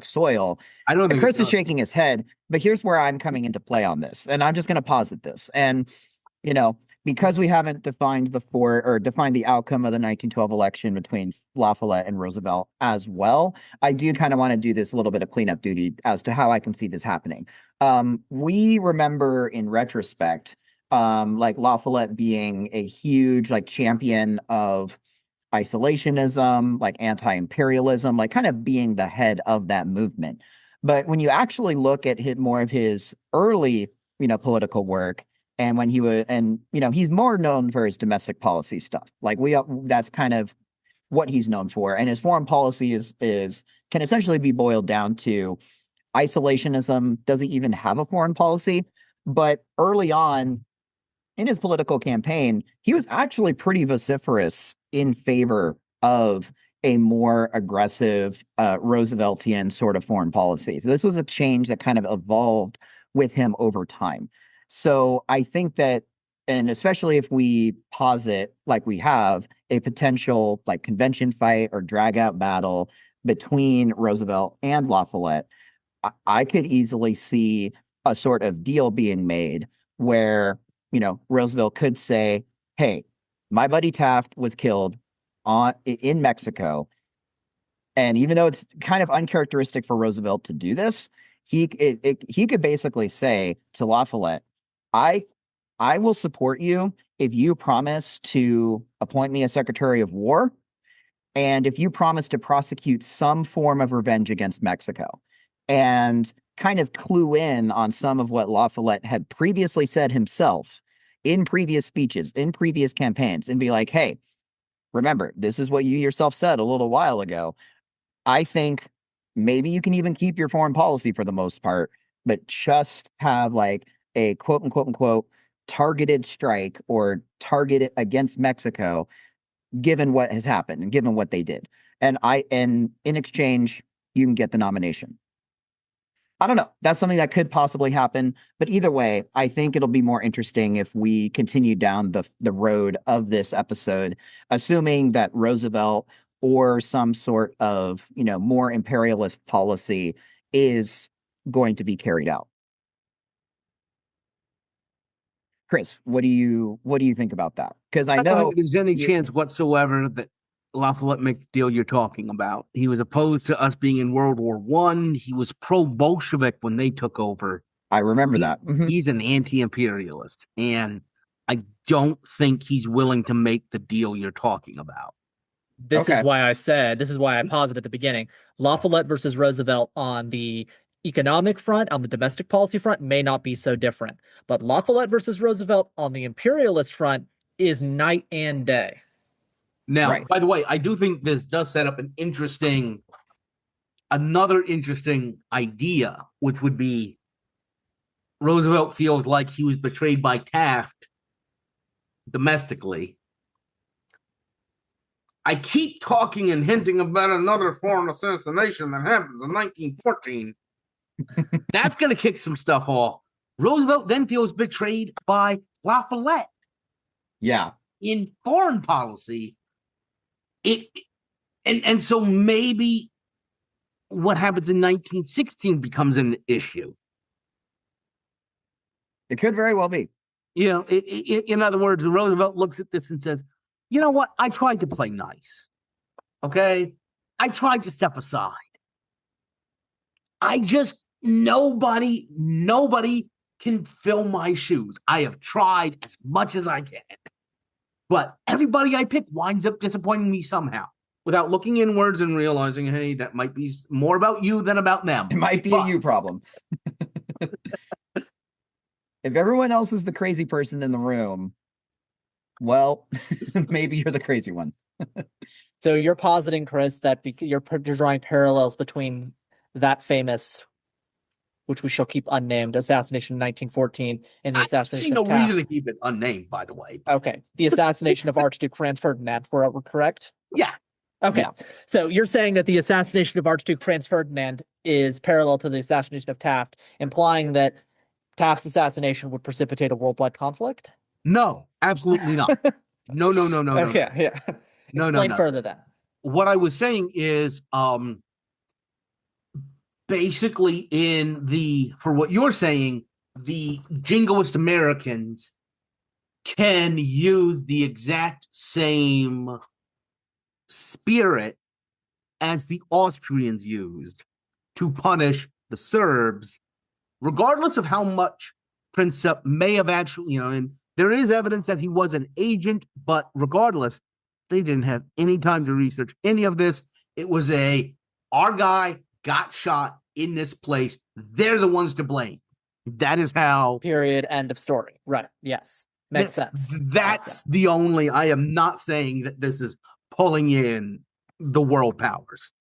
Speaker 2: Soil.
Speaker 4: I don't think
Speaker 2: Chris is shaking his head, but here's where I'm coming into play on this. And I'm just going to posit this. And, because we haven't defined the outcome of the 1912 election between La Follette and Roosevelt as well, I do kind of want to do this little bit of cleanup duty as to how I can see this happening. We remember in retrospect, like La Follette being a huge champion of isolationism, anti-imperialism, kind of being the head of that movement. But when you actually look at more of his early, political work, And when he was, and he's more known for his domestic policy stuff. Like that's kind of what he's known for. And his foreign policy can essentially be boiled down to isolationism. Doesn't even have a foreign policy. But early on in his political campaign, he was actually pretty vociferous in favor of a more aggressive Rooseveltian sort of foreign policy. So this was a change that kind of evolved with him over time. So I think that, and especially if we posit, like we have, a potential like convention fight or drag out battle between Roosevelt and La Follette, I could easily see a sort of deal being made where, Roosevelt could say, hey, my buddy Taft was killed in Mexico. And even though it's kind of uncharacteristic for Roosevelt to do this, he could basically say to La Follette, I will support you if you promise to appoint me as Secretary of War, and if you promise to prosecute some form of revenge against Mexico, and kind of clue in on some of what La Follette had previously said himself in previous speeches, in previous campaigns, and be like, hey, remember, this is what you yourself said a little while ago. I think maybe you can even keep your foreign policy for the most part, but just have like a quote unquote targeted strike or targeted against Mexico, given what has happened and given what they did. And in exchange, you can get the nomination. I don't know. That's something that could possibly happen. But either way, I think it'll be more interesting if we continue down the road of this episode, assuming that Roosevelt or some sort of, more imperialist policy is going to be carried out. Chris, what do you think about that? Because I
Speaker 4: don't
Speaker 2: know
Speaker 4: think there's any chance whatsoever that La Follette makes the deal you're talking about. He was opposed to us being in World War I. He was pro-Bolshevik when they took over.
Speaker 2: I remember that. Mm-hmm.
Speaker 4: He's an anti-imperialist, and I don't think he's willing to make the deal you're talking about.
Speaker 3: This is why I paused at the beginning. La Follette versus Roosevelt on the economic front, on the domestic policy front, may not be so different. But La Follette versus Roosevelt on the imperialist front is night and day.
Speaker 4: Now,
Speaker 2: right.
Speaker 4: By the way, I do think this does set up another interesting idea, which would be Roosevelt feels like he was betrayed by Taft domestically. I keep talking and hinting about another foreign assassination that happens in 1914. That's going to kick some stuff off. Roosevelt then feels betrayed by La Follette.
Speaker 2: Yeah.
Speaker 4: In foreign policy, and so maybe what happens in 1916 becomes an issue.
Speaker 2: It could very well be.
Speaker 4: In other words, Roosevelt looks at this and says, you know what? I tried to play nice. Okay? I tried to step aside. Nobody can fill my shoes. I have tried as much as I can. But everybody I pick winds up disappointing me somehow without looking inwards and realizing, hey, that might be more about you than about them.
Speaker 2: It might be a you problem. If everyone else is the crazy person in the room, well, maybe you're the crazy one.
Speaker 3: So you're positing, Chris, that you're drawing parallels between that famous, which we shall keep unnamed, assassination in 1914 and the assassination of Taft.
Speaker 4: I see no reason to keep it unnamed, by the way.
Speaker 3: Okay. The assassination of Archduke Franz Ferdinand, we're correct?
Speaker 4: Yeah.
Speaker 3: Okay.
Speaker 2: Yeah.
Speaker 3: So you're saying that the assassination of Archduke Franz Ferdinand is parallel to the assassination of Taft, implying that Taft's assassination would precipitate a worldwide conflict?
Speaker 4: No, absolutely not. No.
Speaker 3: Okay, yeah. Explain further then.
Speaker 4: What I was saying is, basically for what you're saying, the jingoist Americans can use the exact same spirit as the Austrians used to punish the Serbs, regardless of how much Princip may have actually, and there is evidence that he was an agent, but regardless, they didn't have any time to research any of this. It was our guy got shot in this place. They're the ones to blame. That is how.
Speaker 3: Period. End of story. Right. Yes. Makes sense.
Speaker 4: That's the only. I am not saying that this is pulling in the world powers.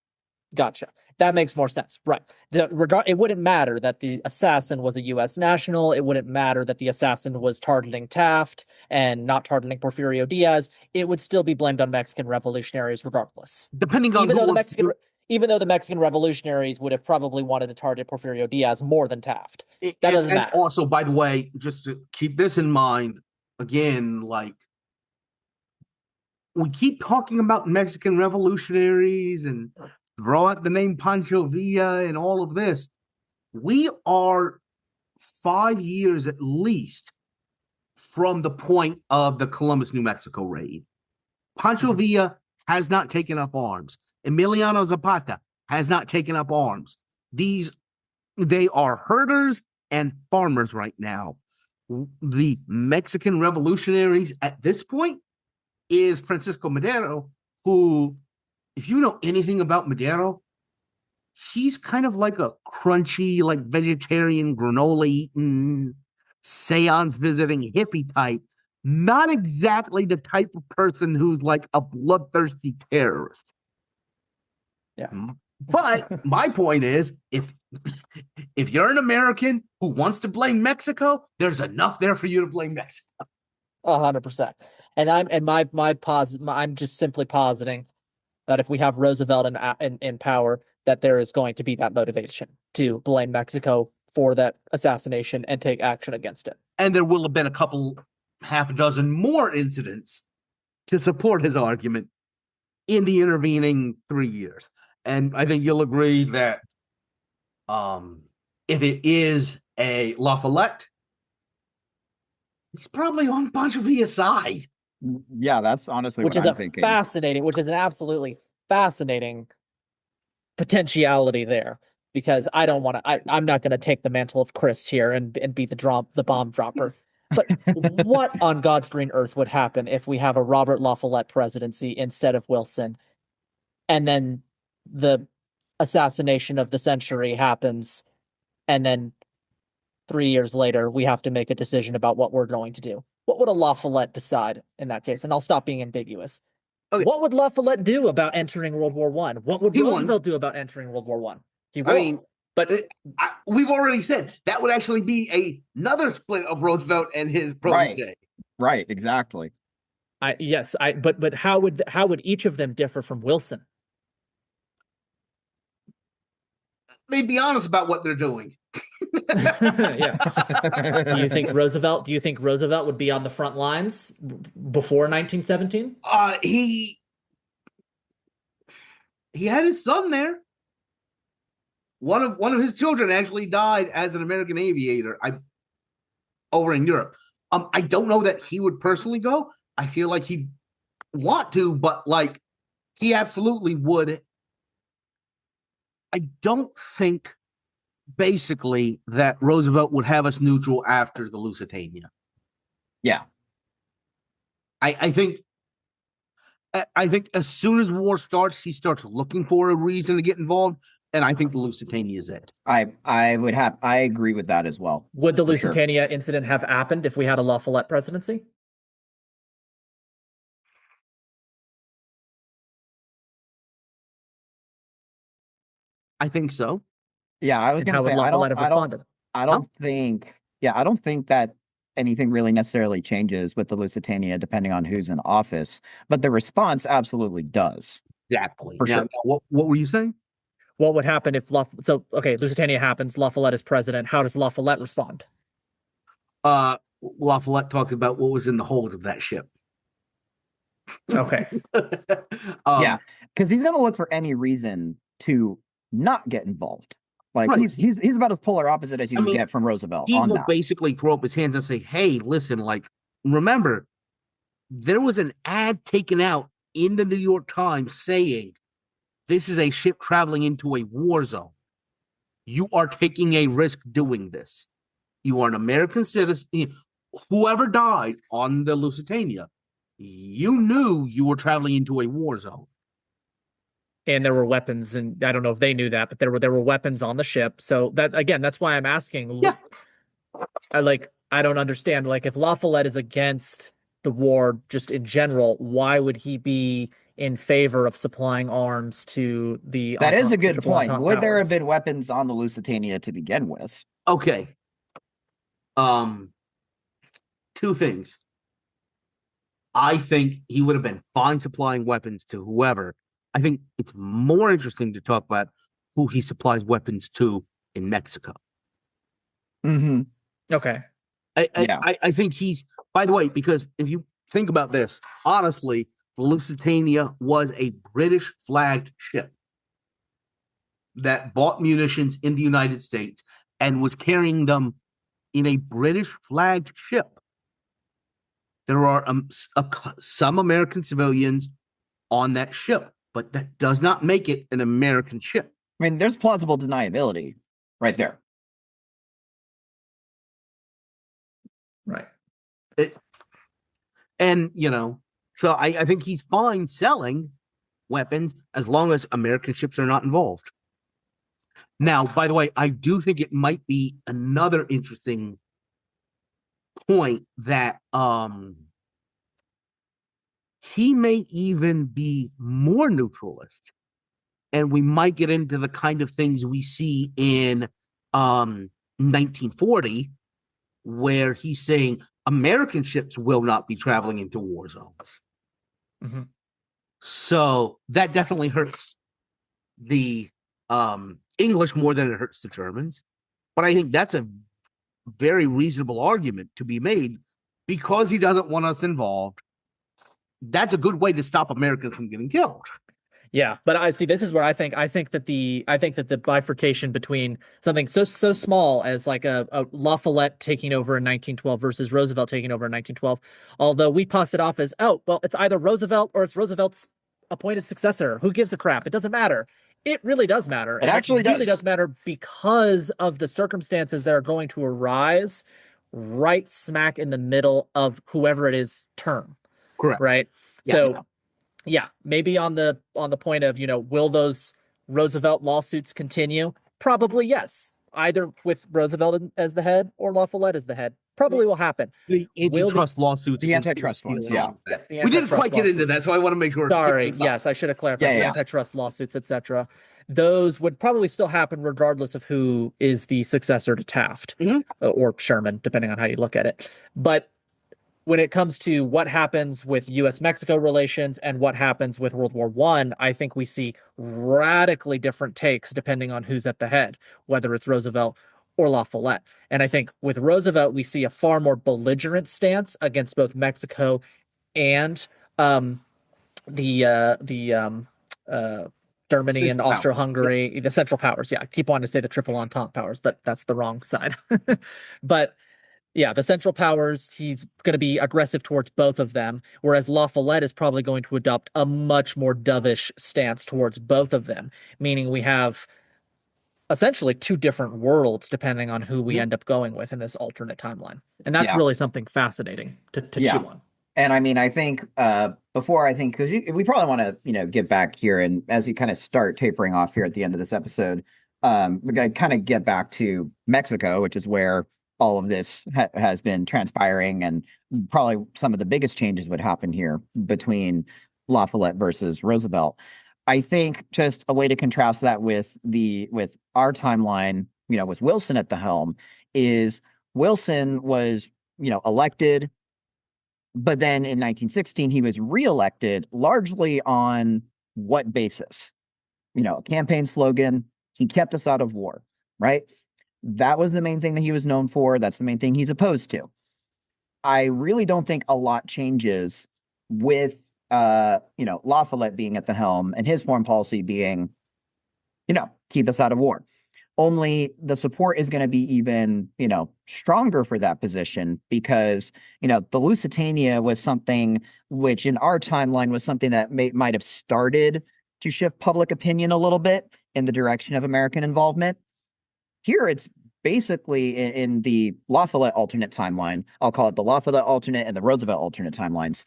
Speaker 3: Gotcha. That makes more sense. Right. It wouldn't matter that the assassin was a U.S. national. It wouldn't matter that the assassin was targeting Taft and not targeting Porfirio Diaz. It would still be blamed on Mexican revolutionaries regardless.
Speaker 4: Depending on
Speaker 3: even though the Mexican revolutionaries would have probably wanted to target Porfirio Diaz more than Taft. That doesn't matter.
Speaker 4: Also, by the way, just to keep this in mind, again, like, we keep talking about Mexican revolutionaries and throw out the name Pancho Villa and all of this. We are 5 years at least from the point of the Columbus, New Mexico raid. Pancho Villa has not taken up arms. Emiliano Zapata has not taken up arms. They are herders and farmers right now. The Mexican revolutionaries at this point is Francisco Madero, who, if you know anything about Madero, he's kind of like a crunchy, like vegetarian, granola eating, seance visiting hippie type. Not exactly the type of person who's like a bloodthirsty terrorist.
Speaker 3: Yeah.
Speaker 4: But my point is, if you're an American who wants to blame Mexico, there's enough there for you to blame Mexico.
Speaker 3: 100%. And I'm just simply positing that if we have Roosevelt in power, that there is going to be that motivation to blame Mexico for that assassination and take action against it.
Speaker 4: And there will have been half a dozen more incidents to support his argument in the intervening 3 years. And I think you'll agree that if it is a La Follette, he's probably on Pancho Villa's side.
Speaker 2: Yeah, that's honestly what I'm thinking.
Speaker 3: Which is an absolutely fascinating potentiality there, because I'm not going to take the mantle of Chris here and be the bomb dropper. But what on God's green earth would happen if we have a Robert La Follette presidency instead of Wilson, and then the assassination of the century happens, and then 3 years later we have to make a decision about what we're going to do? What would a La Follette decide in that case? And I'll stop being ambiguous. Okay. What would La Follette do about entering World War I? What would Roosevelt do about entering World War I? He won't.
Speaker 4: I mean, but we've already said that would actually be another split of Roosevelt and his protege.
Speaker 2: Right, exactly.
Speaker 3: But how would each of them differ from Wilson?
Speaker 4: They'd be honest about what they're doing.
Speaker 3: Yeah. Do you think Roosevelt would be on the front lines before 1917?
Speaker 4: He had his son there. One of his children actually died as an American aviator over in Europe. I don't know that he would personally go. I feel like he'd want to, but like he absolutely would. I don't think basically that Roosevelt would have us neutral after the Lusitania.
Speaker 2: Yeah.
Speaker 4: I think as soon as war starts, he starts looking for a reason to get involved. And I think the Lusitania is it.
Speaker 2: I agree with that as well.
Speaker 3: Would the Lusitania incident have happened if we had a La Follette presidency?
Speaker 4: I think so.
Speaker 2: Yeah, I was going to say I don't think that anything really necessarily changes with the Lusitania depending on who's in office, but the response absolutely does.
Speaker 4: Exactly.
Speaker 2: For sure.
Speaker 4: What were you saying?
Speaker 3: What would happen if Lusitania happens, La Follette is president. How does La Follette respond?
Speaker 4: La Follette talked about what was in the hold of that ship.
Speaker 3: Okay.
Speaker 2: Yeah, because he's going to look for any reason to not get involved. Like right. he's about as polar opposite as you can get from Roosevelt.
Speaker 4: He will basically throw up his hands and say, "Hey, listen, like, remember, there was an ad taken out in the New York Times saying this is a ship traveling into a war zone. You are taking a risk doing this. You are an American citizen. Whoever died on the Lusitania, you knew you were traveling into a war zone."
Speaker 3: And there were weapons, and I don't know if they knew that, but there were weapons on the ship. So that, again, that's why I'm asking.
Speaker 4: Yeah.
Speaker 3: I don't understand. Like, if La Follette is against the war just in general, why would he be in favor of supplying arms to the
Speaker 2: That is a good
Speaker 3: Triple
Speaker 2: point.
Speaker 3: Entente
Speaker 2: Would there have
Speaker 3: powers?
Speaker 2: been weapons on the Lusitania to begin with?
Speaker 4: Okay. Two things. I think he would have been fine supplying weapons to whoever. I think it's more interesting to talk about who he supplies weapons to in Mexico.
Speaker 2: Mm-hmm.
Speaker 3: Okay.
Speaker 4: I think he's, by the way, because if you think about this, honestly, the Lusitania was a British flagged ship that bought munitions in the United States and was carrying them in a British flagged ship. There are some American civilians on that ship, but that does not make it an American ship.
Speaker 2: I mean, there's plausible deniability right there.
Speaker 3: Right.
Speaker 4: And, so I think he's fine selling weapons as long as American ships are not involved. Now, by the way, I do think it might be another interesting point that he may even be more neutralist, and we might get into the kind of things we see in 1940, where he's saying American ships will not be traveling into war zones.
Speaker 3: Mm-hmm.
Speaker 4: So that definitely hurts the English more than it hurts the Germans. But I think that's a very reasonable argument to be made because he doesn't want us involved. That's a good way to stop Americans from getting killed.
Speaker 3: Yeah, but I see. This is where I think that the bifurcation between something so small as like a La Follette taking over in 1912 versus Roosevelt taking over in 1912, although we pass it off as, oh, well, it's either Roosevelt or it's Roosevelt's appointed successor. Who gives a crap? It doesn't matter. It really does matter.
Speaker 2: It actually
Speaker 3: really
Speaker 2: does.
Speaker 3: does matter because of the circumstances that are going to arise right smack in the middle of whoever it is term.
Speaker 4: Correct.
Speaker 3: Right.
Speaker 4: Yeah.
Speaker 3: So. Yeah, maybe on the point of, will those Roosevelt lawsuits continue? Probably yes. Either with Roosevelt as the head or La Follette as the head. Probably will happen.
Speaker 4: The antitrust lawsuits.
Speaker 2: The antitrust ones, yeah.
Speaker 3: Yes, the
Speaker 4: We didn't
Speaker 3: antitrust
Speaker 4: quite get into
Speaker 3: lawsuits.
Speaker 4: that, so I want to make sure.
Speaker 3: Sorry, yes, I should have clarified.
Speaker 2: Yeah,
Speaker 3: the
Speaker 2: yeah.
Speaker 3: antitrust lawsuits, etc. Those would probably still happen regardless of who is the successor to Taft or Sherman, depending on how you look at it. But when it comes to what happens with U.S.-Mexico relations and what happens with World War I think we see radically different takes depending on who's at the head, whether it's Roosevelt or La Follette. And I think with Roosevelt, we see a far more belligerent stance against both Mexico and Germany and Austro-Hungary, the Central Powers. Yeah, I keep wanting to say the Triple Entente powers, but that's the wrong side. But yeah, the Central Powers, he's going to be aggressive towards both of them, whereas La Follette is probably going to adopt a much more dovish stance towards both of them, meaning we have essentially two different worlds depending on who we end up going with in this alternate timeline. And that's really something fascinating to chew on.
Speaker 2: And I mean, I think because we probably want to, get back here, and as we kind of start tapering off here at the end of this episode, we're going to kind of get back to Mexico, which is where all of this has been transpiring, and probably some of the biggest changes would happen here between La Follette versus Roosevelt. I think just a way to contrast that with our timeline, with Wilson at the helm, is Wilson was, elected, but then in 1916 he was reelected largely on what basis? A campaign slogan. He kept us out of war, right? That was the main thing that he was known for. That's the main thing he's opposed to. I really don't think a lot changes with, La Follette being at the helm and his foreign policy being, keep us out of war. Only the support is going to be even, stronger for that position because, the Lusitania was something which in our timeline was something that might have started to shift public opinion a little bit in the direction of American involvement. Here, it's basically in the La Follette alternate timeline. I'll call it the La Follette alternate and the Roosevelt alternate timelines.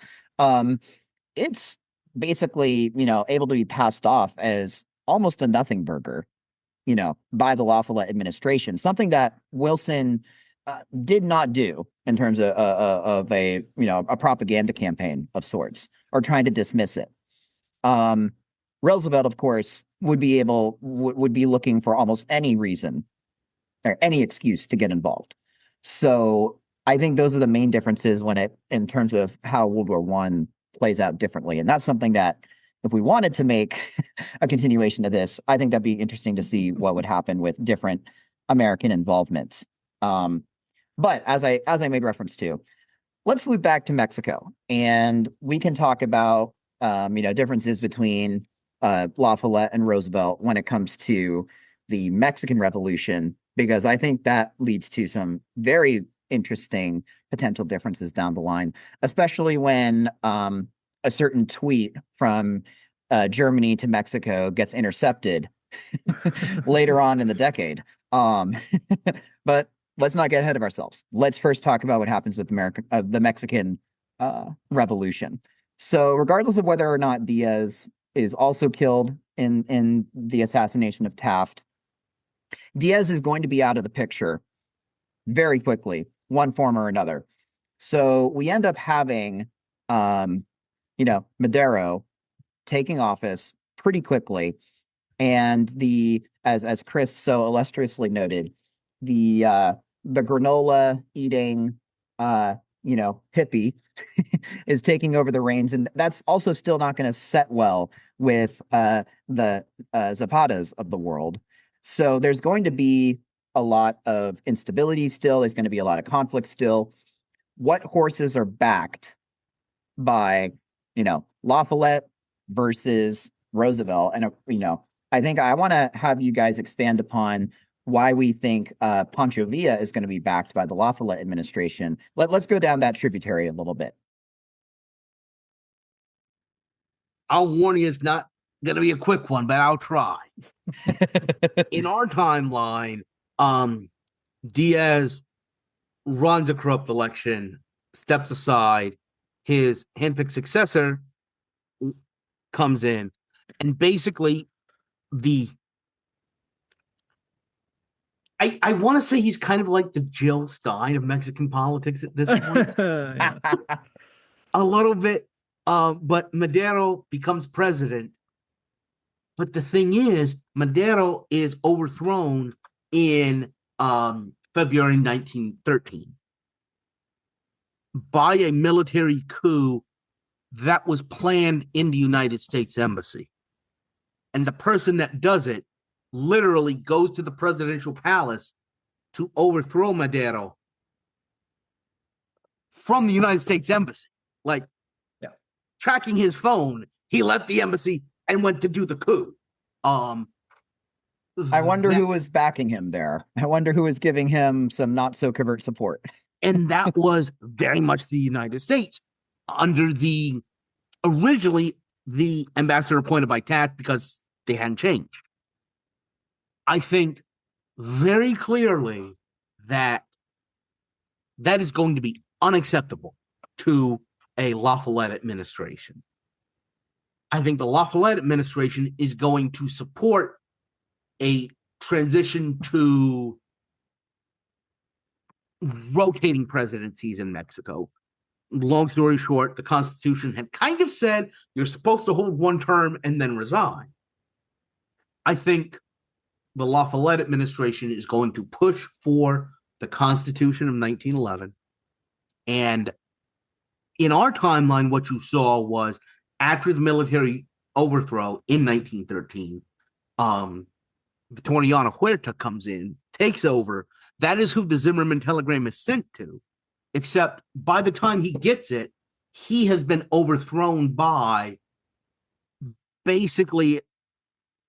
Speaker 2: It's basically, able to be passed off as almost a nothing burger, by the La Follette administration. Something that Wilson did not do in terms of a a propaganda campaign of sorts or trying to dismiss it. Roosevelt, of course, would be looking for almost any reason or any excuse to get involved. So I think those are the main differences in terms of how World War One plays out differently, and that's something that if we wanted to make a continuation of this, I think that'd be interesting to see what would happen with different American involvement. But as I made reference to, let's loop back to Mexico, and we can talk about differences between La Follette and Roosevelt when it comes to the Mexican Revolution, because I think that leads to some very interesting potential differences down the line, especially when a certain tweet from Germany to Mexico gets intercepted later on in the decade. But let's not get ahead of ourselves. Let's first talk about what happens with the Mexican Revolution. So regardless of whether or not Diaz is also killed in the assassination of Taft, Diaz is going to be out of the picture very quickly, one form or another. So we end up having, Madero taking office pretty quickly, and as Chris so illustriously noted, the granola eating, hippie is taking over the reins, and that's also still not going to set well with the Zapatas of the world. So there's going to be a lot of instability still. There's going to be a lot of conflict still. What horses are backed by, La Follette versus Roosevelt? And, I think I want to have you guys expand upon why we think Pancho Villa is going to be backed by the La Follette administration. Let's go down that tributary a little bit.
Speaker 4: I'll warn you, it's not going to be a quick one, but I'll try. In our timeline, Diaz runs a corrupt election, steps aside, his handpicked successor comes in, and basically I want to say he's kind of like the Jill Stein of Mexican politics at this point. A little bit. But Madero becomes president. But the thing is, Madero is overthrown in February 1913 by a military coup that was planned in the United States Embassy. And the person that does it literally goes to the presidential palace to overthrow Madero from the United States Embassy. Like, tracking his phone, he left the embassy and went to do the coup.
Speaker 2: I wonder who was backing him there. I wonder who was giving him some not so covert support.
Speaker 4: And that was very much the United States under originally the ambassador appointed by Taft, because they hadn't changed. I think very clearly that is going to be unacceptable to a La Follette administration. I think the La Follette administration is going to support a transition to rotating presidencies in Mexico. Long story short, the Constitution had kind of said you're supposed to hold one term and then resign. I think the La Follette administration is going to push for the Constitution of 1911. And in our timeline, what you saw was after the military overthrow in 1913, Victoriano Huerta comes in, takes over. That is who the Zimmerman telegram is sent to, except by the time he gets it, he has been overthrown by basically,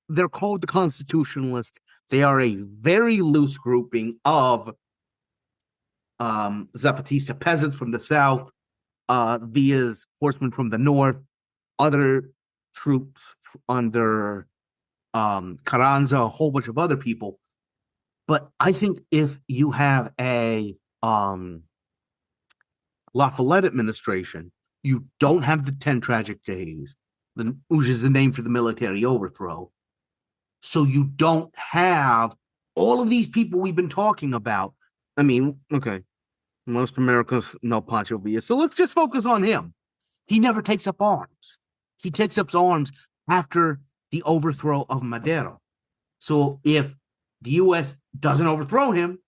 Speaker 4: they're called the Constitutionalists. They are a very loose grouping of Zapatista peasants from the south, Villa's horsemen from the north, other troops under Carranza, a whole bunch of other people. But I think if you have a La Follette administration, you don't have the 10 tragic days, which is the name for the military overthrow. So you don't have all of these people we've been talking about I mean, okay, most Americans know Pancho Villa, so let's just focus on him. He never takes up arms. He takes up arms after the overthrow of Madero. So if the U.S. doesn't overthrow him,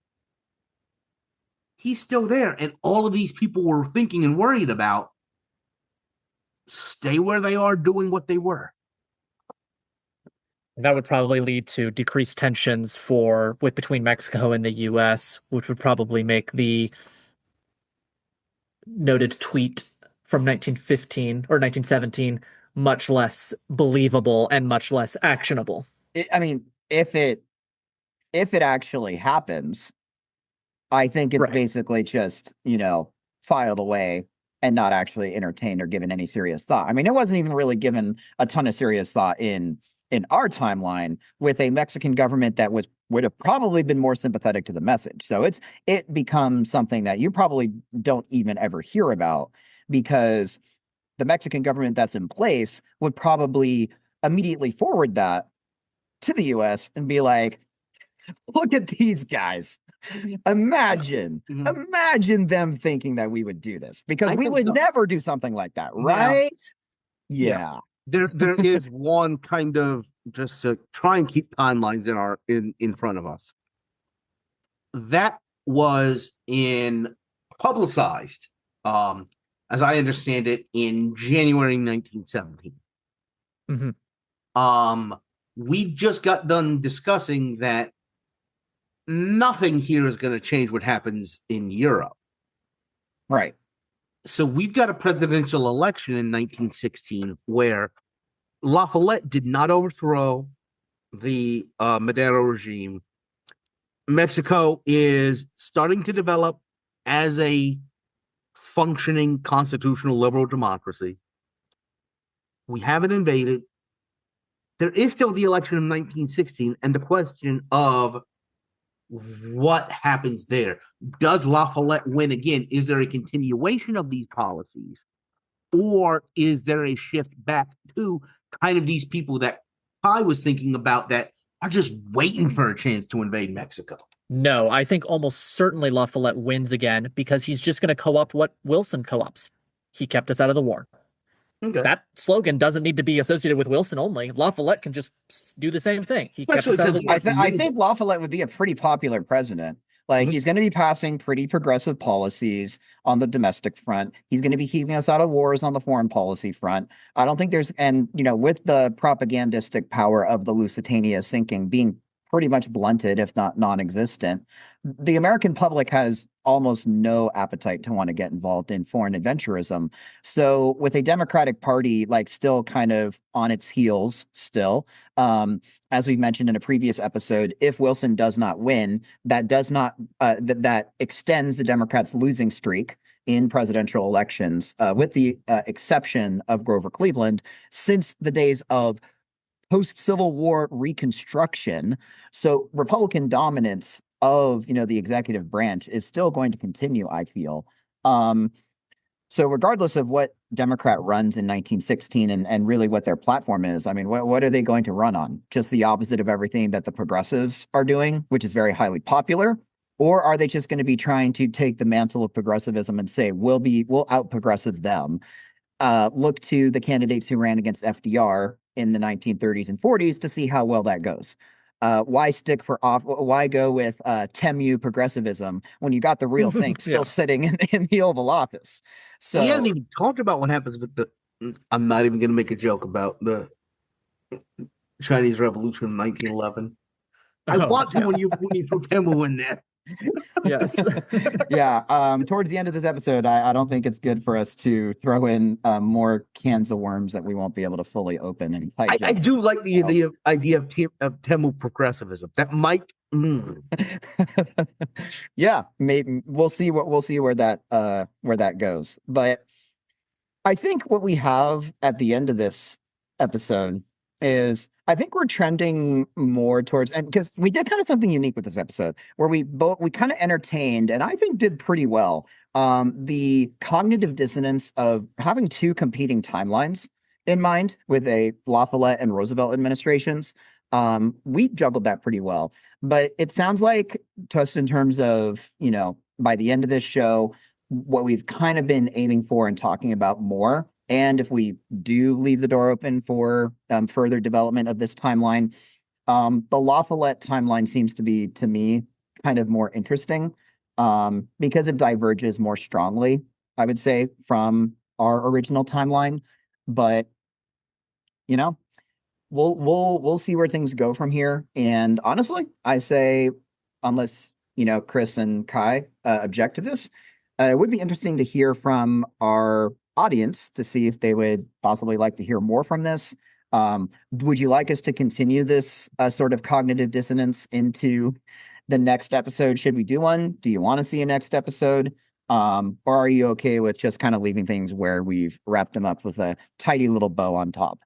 Speaker 4: he's still there. And all of these people were thinking and worried about stay where they are doing what they were.
Speaker 3: That would probably lead to decreased tensions with between Mexico and the US, which would probably make the noted tweet from 1915 or 1917 much less believable and much less actionable.
Speaker 2: I mean, if it actually happens, I think it's
Speaker 3: Right.
Speaker 2: basically just, filed away and not actually entertained or given any serious thought. I mean, it wasn't even really given a ton of serious thought in our timeline with a Mexican government that would have probably been more sympathetic to the message. So it becomes something that you probably don't even ever hear about, because the Mexican government that's in place would probably immediately forward that to the US and be like, look at these guys. Imagine them thinking that we would do this, because we would never do something like that, right? Yeah.
Speaker 4: There is one kind of, just to try and keep timelines in front of us. That was publicized, as I understand it, in January 1917.
Speaker 3: Mm-hmm.
Speaker 4: We just got done discussing that nothing here is going to change what happens in Europe.
Speaker 2: Right.
Speaker 4: So we've got a presidential election in 1916 where La Follette did not overthrow the Madero regime. Mexico is starting to develop as a functioning constitutional liberal democracy. We haven't invaded. There is still the election of 1916 and the question of what happens there. Does La Follette win again? Is there a continuation of these policies? Or is there a shift back to kind of these people that I was thinking about that are just waiting for a chance to invade Mexico?
Speaker 3: No, I think almost certainly La Follette wins again, because he's just going to co-opt what Wilson co-opts. He kept us out of the war.
Speaker 4: Okay.
Speaker 3: That slogan doesn't need to be associated with Wilson only. La Follette can just do the same thing. He kept us out of the war.
Speaker 2: I think La Follette would be a pretty popular president. Like, he's going to be passing pretty progressive policies on the domestic front. He's going to be keeping us out of wars on the foreign policy front. I don't think with the propagandistic power of the Lusitania sinking being pretty much blunted, if not non-existent, the American public has almost no appetite to want to get involved in foreign adventurism. So with a Democratic Party still kind of on its heels still, as we mentioned in a previous episode, if Wilson does not win, that does not that extends the Democrats' losing streak in presidential elections, with the exception of Grover Cleveland, since the days of post-Civil War Reconstruction. So Republican dominance of the executive branch is still going to continue, I feel. So regardless of what Democrat runs in 1916 and really what their platform is, I mean, what are they going to run on? Just the opposite of everything that the progressives are doing, which is very highly popular? Or are they just going to be trying to take the mantle of progressivism and say, we'll out-progressive them? Look to the candidates who ran against FDR in the 1930s and 40s to see how well that goes. Why go with TEMU progressivism when you got the real thing still sitting in the Oval Office? So
Speaker 4: we haven't even talked about what happens with I'm not even going to make a joke about the Chinese Revolution in 1911. I want to when you throw TEMU in there.
Speaker 3: Yes.
Speaker 2: Yeah. Towards the end of this episode, I don't think it's good for us to throw in more cans of worms that we won't be able to fully open. And
Speaker 4: I do like the idea of TEMU progressivism. That might.
Speaker 2: Yeah, maybe we'll see where that goes. But I think what we have at the end of this episode is, I think we're trending more towards, and because we did kind of something unique with this episode where we kind of entertained, and I think did pretty well, the cognitive dissonance of having two competing timelines in mind with a La Follette and Roosevelt administrations. We juggled that pretty well. But it sounds like, just in terms of, by the end of this show, what we've kind of been aiming for and talking about more, and if we do leave the door open for further development of this timeline, the La Follette timeline seems to be, to me, kind of more interesting because it diverges more strongly, I would say, from our original timeline. But we'll see where things go from here. And honestly, I say, unless Chris and Kai object to this, it would be interesting to hear from our audience to see if they would possibly like to hear more from this. Would you like us to continue this sort of cognitive dissonance into the next episode? Should we do one? Do you want to see a next episode? Or are you okay with just kind of leaving things where we've wrapped them up with a tidy little bow on top?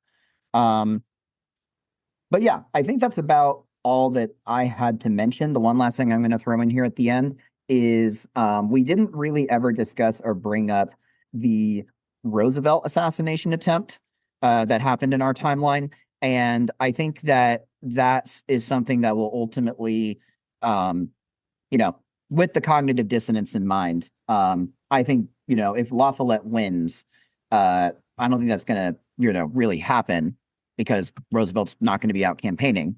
Speaker 2: But yeah, I think that's about all that I had to mention. The one last thing I'm going to throw in here at the end is we didn't really ever discuss or bring up the Roosevelt assassination attempt that happened in our timeline. And I think that is something that will ultimately, with the cognitive dissonance in mind, I think, if La Follette wins, I don't think that's going to, really happen because Roosevelt's not going to be out campaigning.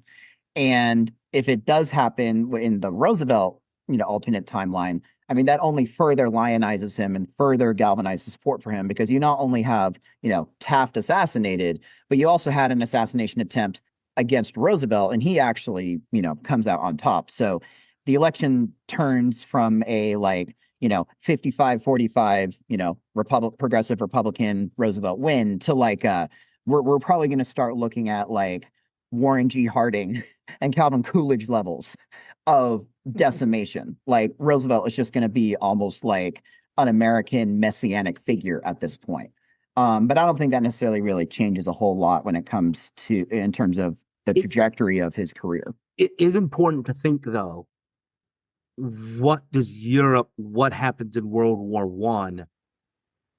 Speaker 2: And if it does happen in the Roosevelt, alternate timeline, I mean, that only further lionizes him and further galvanizes support for him because you not only have, Taft assassinated, but you also had an assassination attempt against Roosevelt, and he actually, comes out on top. So the election turns from a 55-45, progressive Republican Roosevelt win to we're probably going to start looking at Warren G. Harding and Calvin Coolidge levels of decimation. Like Roosevelt is just going to be almost like an American messianic figure at this point. But I don't think that necessarily really changes a whole lot when it comes to in terms of the trajectory of his career.
Speaker 4: It is important to think, though, what happens in World War I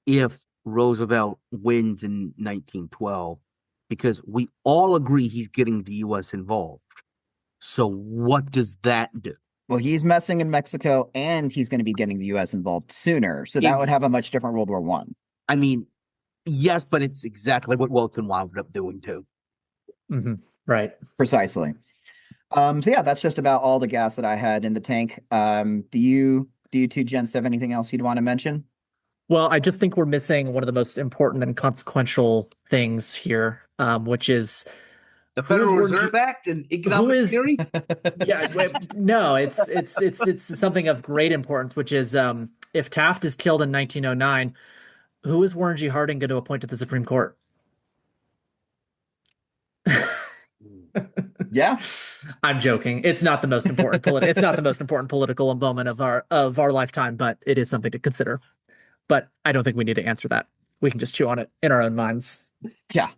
Speaker 4: if Roosevelt wins in 1912? Because we all agree he's getting the U.S. involved. So what does that do?
Speaker 2: Well, he's messing in Mexico, and he's going to be getting the U.S. involved sooner. So that would have a much different World War I.
Speaker 4: I mean, yes, but it's exactly what Wilson wound up doing, too.
Speaker 3: Mm-hmm. Right.
Speaker 2: Precisely. So yeah, that's just about all the gas that I had in the tank. Do you two gents have anything else you'd want to mention?
Speaker 3: Well, I just think we're missing one of the most important and consequential things here, which is
Speaker 4: the Federal Reserve Act and economic theory.
Speaker 3: Yeah, no, it's something of great importance, which is if Taft is killed in 1909, who is Warren G. Harding going to appoint to the Supreme Court?
Speaker 2: Yeah,
Speaker 3: I'm joking. It's not the most important. It's not the most important political moment of our lifetime, but it is something to consider. But I don't think we need to answer that. We can just chew on it in our own minds.
Speaker 2: Yeah,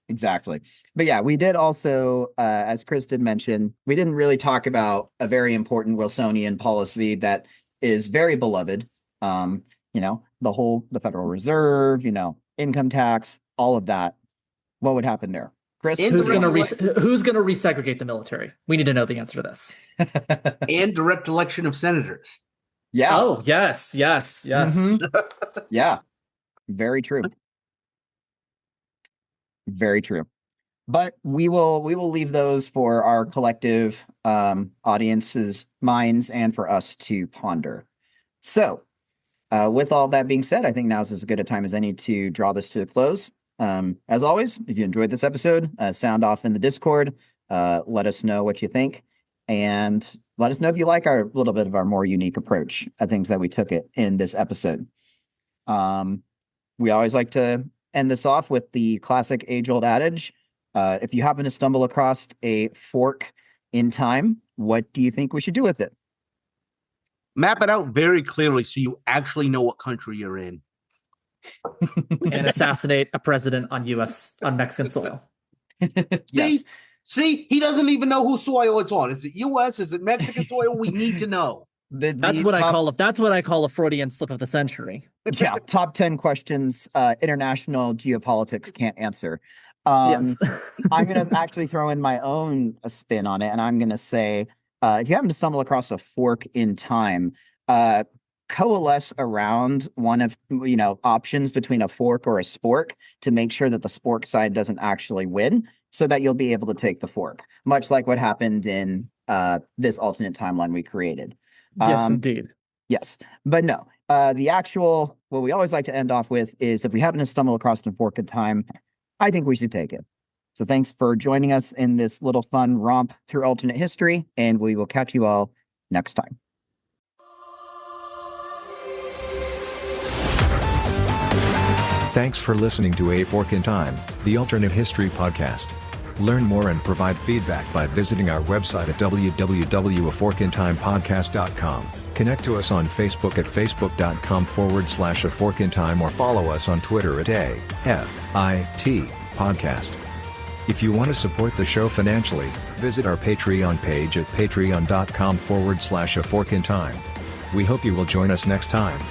Speaker 2: exactly. But yeah, we did also, as Chris did mention, we didn't really talk about a very important Wilsonian policy that is very beloved. The Federal Reserve, income tax, all of that. What would happen there? Chris,
Speaker 3: who's going to resegregate the military? We need to know the answer to this.
Speaker 4: And direct election of senators.
Speaker 2: Yeah.
Speaker 3: Oh, yes.
Speaker 2: Mm-hmm. Yeah. Very true. Very true. But we will leave those for our collective audience's minds and for us to ponder. So, with all that being said, I think now's as good a time as any to draw this to a close. As always, if you enjoyed this episode, sound off in the Discord. Let us know what you think. And let us know if you like our little bit of our more unique approach at things that we took it in this episode. We always like to end this off with the classic age-old adage. If you happen to stumble across a fork in time, what do you think we should do with it?
Speaker 4: Map it out very clearly so you actually know what country you're in.
Speaker 3: And assassinate a president on Mexican soil.
Speaker 2: Yes.
Speaker 4: See, he doesn't even know whose soil it's on. Is it U.S.? Is it Mexican soil? We need to know.
Speaker 3: That's what I call a Freudian slip of the century.
Speaker 2: Yeah, top 10 questions international geopolitics can't answer.
Speaker 3: Yes.
Speaker 2: I'm going to actually throw in my own spin on it, and I'm going to say if you happen to stumble across a fork in time, coalesce around one of options between a fork or a spork to make sure that the spork side doesn't actually win, so that you'll be able to take the fork, much like what happened in this alternate timeline we created.
Speaker 3: Yes, indeed.
Speaker 2: Yes, but no. The actual, what we always like to end off with is, if we happen to stumble across a fork in time, I think we should take it. So thanks for joining us in this little fun romp through alternate history, and we will catch you all next time.
Speaker 5: Thanks for listening to A Fork in Time, the alternate history podcast. Learn more and provide feedback by visiting our website at www.aforkintimepodcast.com. Connect to us on Facebook at facebook.com/aforkintime, or follow us on Twitter at AFIT Podcast. If you want to support the show financially, visit our Patreon page at patreon.com/aforkintime. We hope you will join us next time.